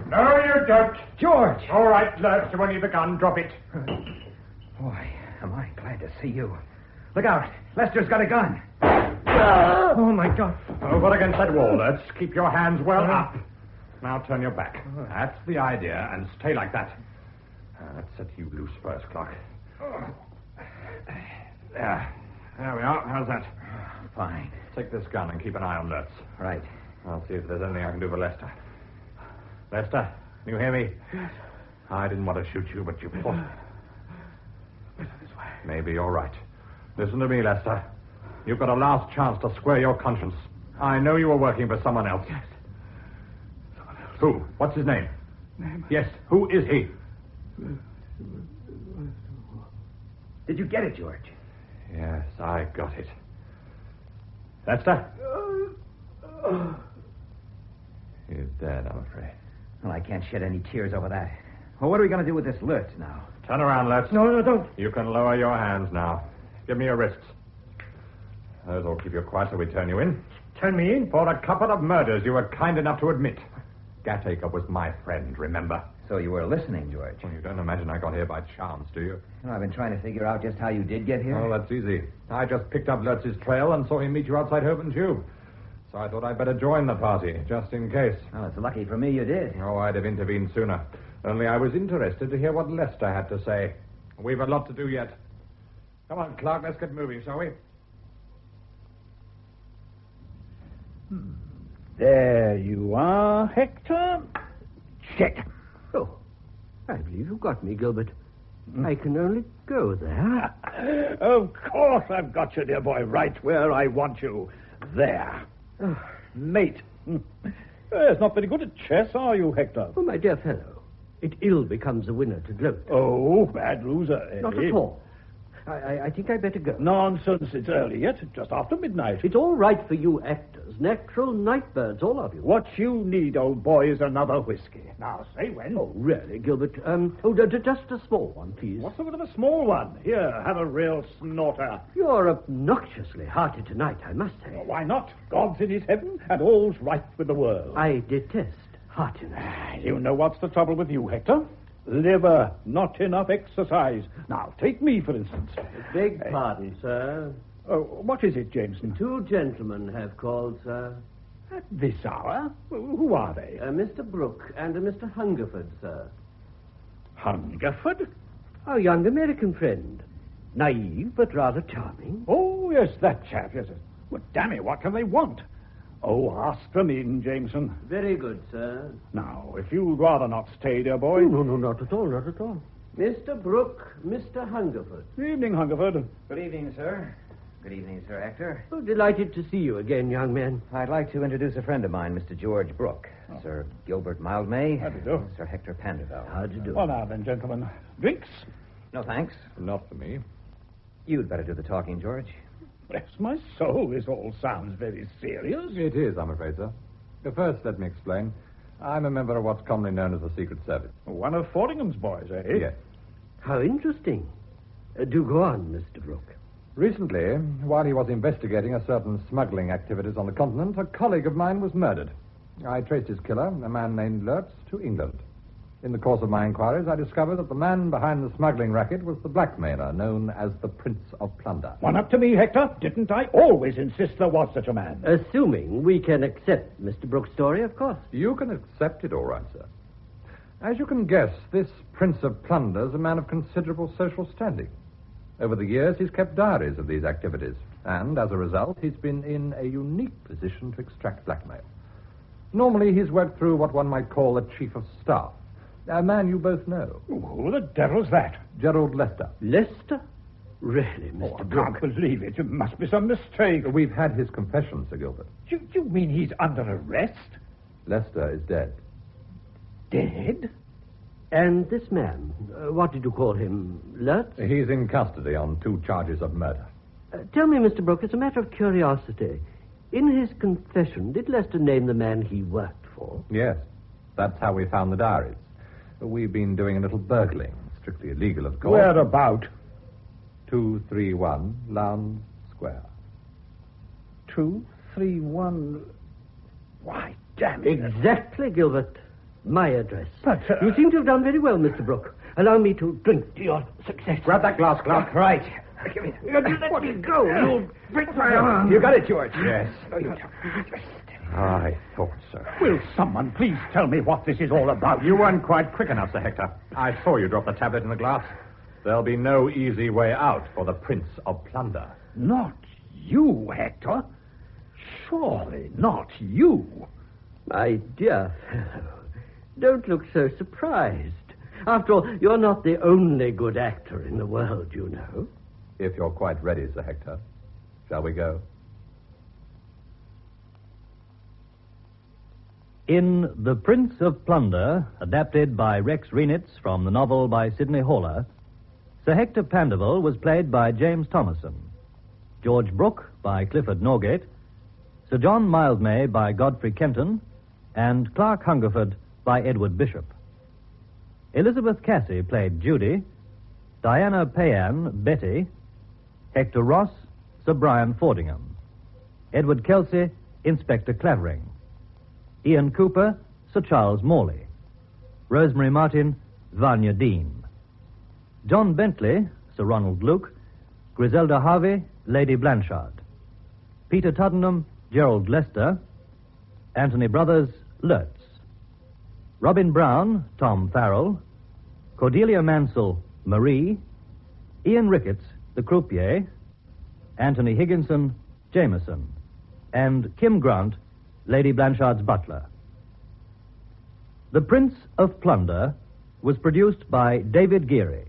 No, you don't. George! All right, Lurtz, when you've the gun, drop it. Boy, am I glad to see you. Look out. Lester's got a gun. Oh, my God. Over against that wall, Lurtz. Keep your hands well up. Now turn your back. That's the idea, and stay like that. Let's set you loose first, Clark. There we are. How's that? Fine. Take this gun and keep an eye on Lurtz. Right. I'll see if there's anything I can do for Lester. Lester, can you hear me? Yes. I didn't want to shoot you, but you forced me. Better this way. Maybe you're right. Listen to me, Lester. You've got a last chance to square your conscience. I know you were working for someone else. Yes. Someone else. Who? What's his name? Yes, who is he? Did you get it, George? Yes, I got it. Lester? He's dead, I'm afraid. Well, I can't shed any tears over that. Well, what are we going to do with this Lutz now? Turn around, Lutz. No, don't. You can lower your hands now. Give me your wrists. Those will keep you quiet till we turn you in. Turn me in? For a couple of murders you were kind enough to admit. Gatacre was my friend, remember? So you were listening, George. Well, you don't imagine I got here by chance, do you? I've been trying to figure out just how you did get here. Oh, that's easy. I just picked up Lutz's trail and saw him meet you outside Holborn Tube. So I thought I'd better join the party, just in case. Well, it's lucky for me you did. Oh, I'd have intervened sooner. Only I was interested to hear what Lester had to say. We've a lot to do yet. Come on, Clark, let's get moving, shall we? There you are, Hector. Check. Oh, I believe you got me, Gilbert. I can only go there. Of course I've got you, dear boy, right where I want you. There. Mate. Not very good at chess, are you, Hector? Oh, my dear fellow, it ill becomes a winner to gloat. Oh, bad loser, eh? Not at all. I think I'd better go. Nonsense, it's early yet, just after midnight. It's all right for you actors, natural night birds, all of you. What you need, old boy, is another whiskey. Now, say when. Oh, really, Gilbert? Just a small one, please. What sort of a small one? Here, have a real snorter. You're obnoxiously hearty tonight, I must say. Well, why not? God's in his heaven, and all's right with the world. I detest heartiness. You know what's the trouble with you, Hector? Liver, not enough exercise. Now, take me, for instance. Beg pardon, sir. What is it, Jameson? 2 gentlemen have called, sir. At this hour? Who are they? Mr. Brooke and Mr. Hungerford, sir. Hungerford? Our young American friend. Naive, but rather charming. Oh, yes, that chap, yes. Well, damn it, what can they want? Oh, ask them in, Jameson. Very good, sir. Now, if you'd rather not stay, dear boy. No, not at all, not at all. Mr. Brooke, Mr. Hungerford. Evening, Hungerford. Good evening, sir. Good evening, Sir Hector. Oh, delighted to see you again, young man. I'd like to introduce a friend of mine, Mr. George Brooke. Sir Gilbert Mildmay. How do you do? Sir Hector Panderville. How do you do? Well, now then, gentlemen. Drinks? No, thanks. Not for me. You'd better do the talking, George. Bless my soul, this all sounds very serious. It is, I'm afraid, sir. First, let me explain. I'm a member of what's commonly known as the Secret Service. One of Fordingham's boys, eh? Yes. How interesting. Do go on, Mr. Brooke. Recently, while he was investigating a certain smuggling activities on the continent, a colleague of mine was murdered. I traced his killer, a man named Lutz, to England. In the course of my inquiries, I discovered that the man behind the smuggling racket was the blackmailer known as the Prince of Plunder. One up to me, Hector. Didn't I always insist there was such a man? Assuming we can accept Mr. Brooke's story, of course. You can accept it, all right, sir. As you can guess, this Prince of Plunder is a man of considerable social standing. Over the years, he's kept diaries of these activities, and as a result, he's been in a unique position to extract blackmail. Normally, he's worked through what one might call a chief of staff, a man you both know. Who the devil's that? Gerald Lester. Lester? Really, Mr. Brooke? I can't believe it. It must be some mistake. We've had his confession, Sir Gilbert. You mean he's under arrest? Lester is dead. Dead? And this man, what did you call him, Lutz? He's in custody on 2 charges of murder. Tell me, Mr. Brooke, as a matter of curiosity, in his confession, did Lester name the man he worked for? Yes. That's how we found the diaries. We've been doing a little burgling, strictly illegal, of course. Whereabout? 231 Lowndes Square. 231... Why, damn it. Exactly, Gilbert. My address. But, You seem to have done very well, Mr. Brooke. Allow me to drink to your success. Grab that glass, Clark. Right. Give me Let me go. You'll break my arm. You got it, George. Yes. Oh, you I thought so. Will someone please tell me what this is all about? You weren't quite quick enough, Sir Hector. I saw you drop the tablet in the glass. There'll be no easy way out for the Prince of Plunder. Not you, Hector. Surely not you. My dear fellow, don't look so surprised. After all, you're not the only good actor in the world, you know. If you're quite ready, Sir Hector, shall we go? In The Prince of Plunder, adapted by Rex Reenitz from the novel by Sydney Horler, Sir Hector Panderville was played by James Thomason, George Brooke by Clifford Norgate, Sir John Mildmay by Godfrey Kenton, and Clark Hungerford by Edward Bishop. Elizabeth Cassie played Judy, Diana Payan, Betty, Hector Ross, Sir Brian Fordingham, Edward Kelsey, Inspector Clavering, Ian Cooper, Sir Charles Morley, Rosemary Martin, Vanya Dean, John Bentley, Sir Ronald Luke, Griselda Harvey, Lady Blanchard, Peter Tuddenham, Gerald Lester, Anthony Brothers, Lurtz, Robin Brown, Tom Farrell, Cordelia Mansell, Marie, Ian Ricketts, the croupier, Anthony Higginson, Jameson, and Kim Grant, Lady Blanchard's butler. The Prince of Plunder was produced by David Geary.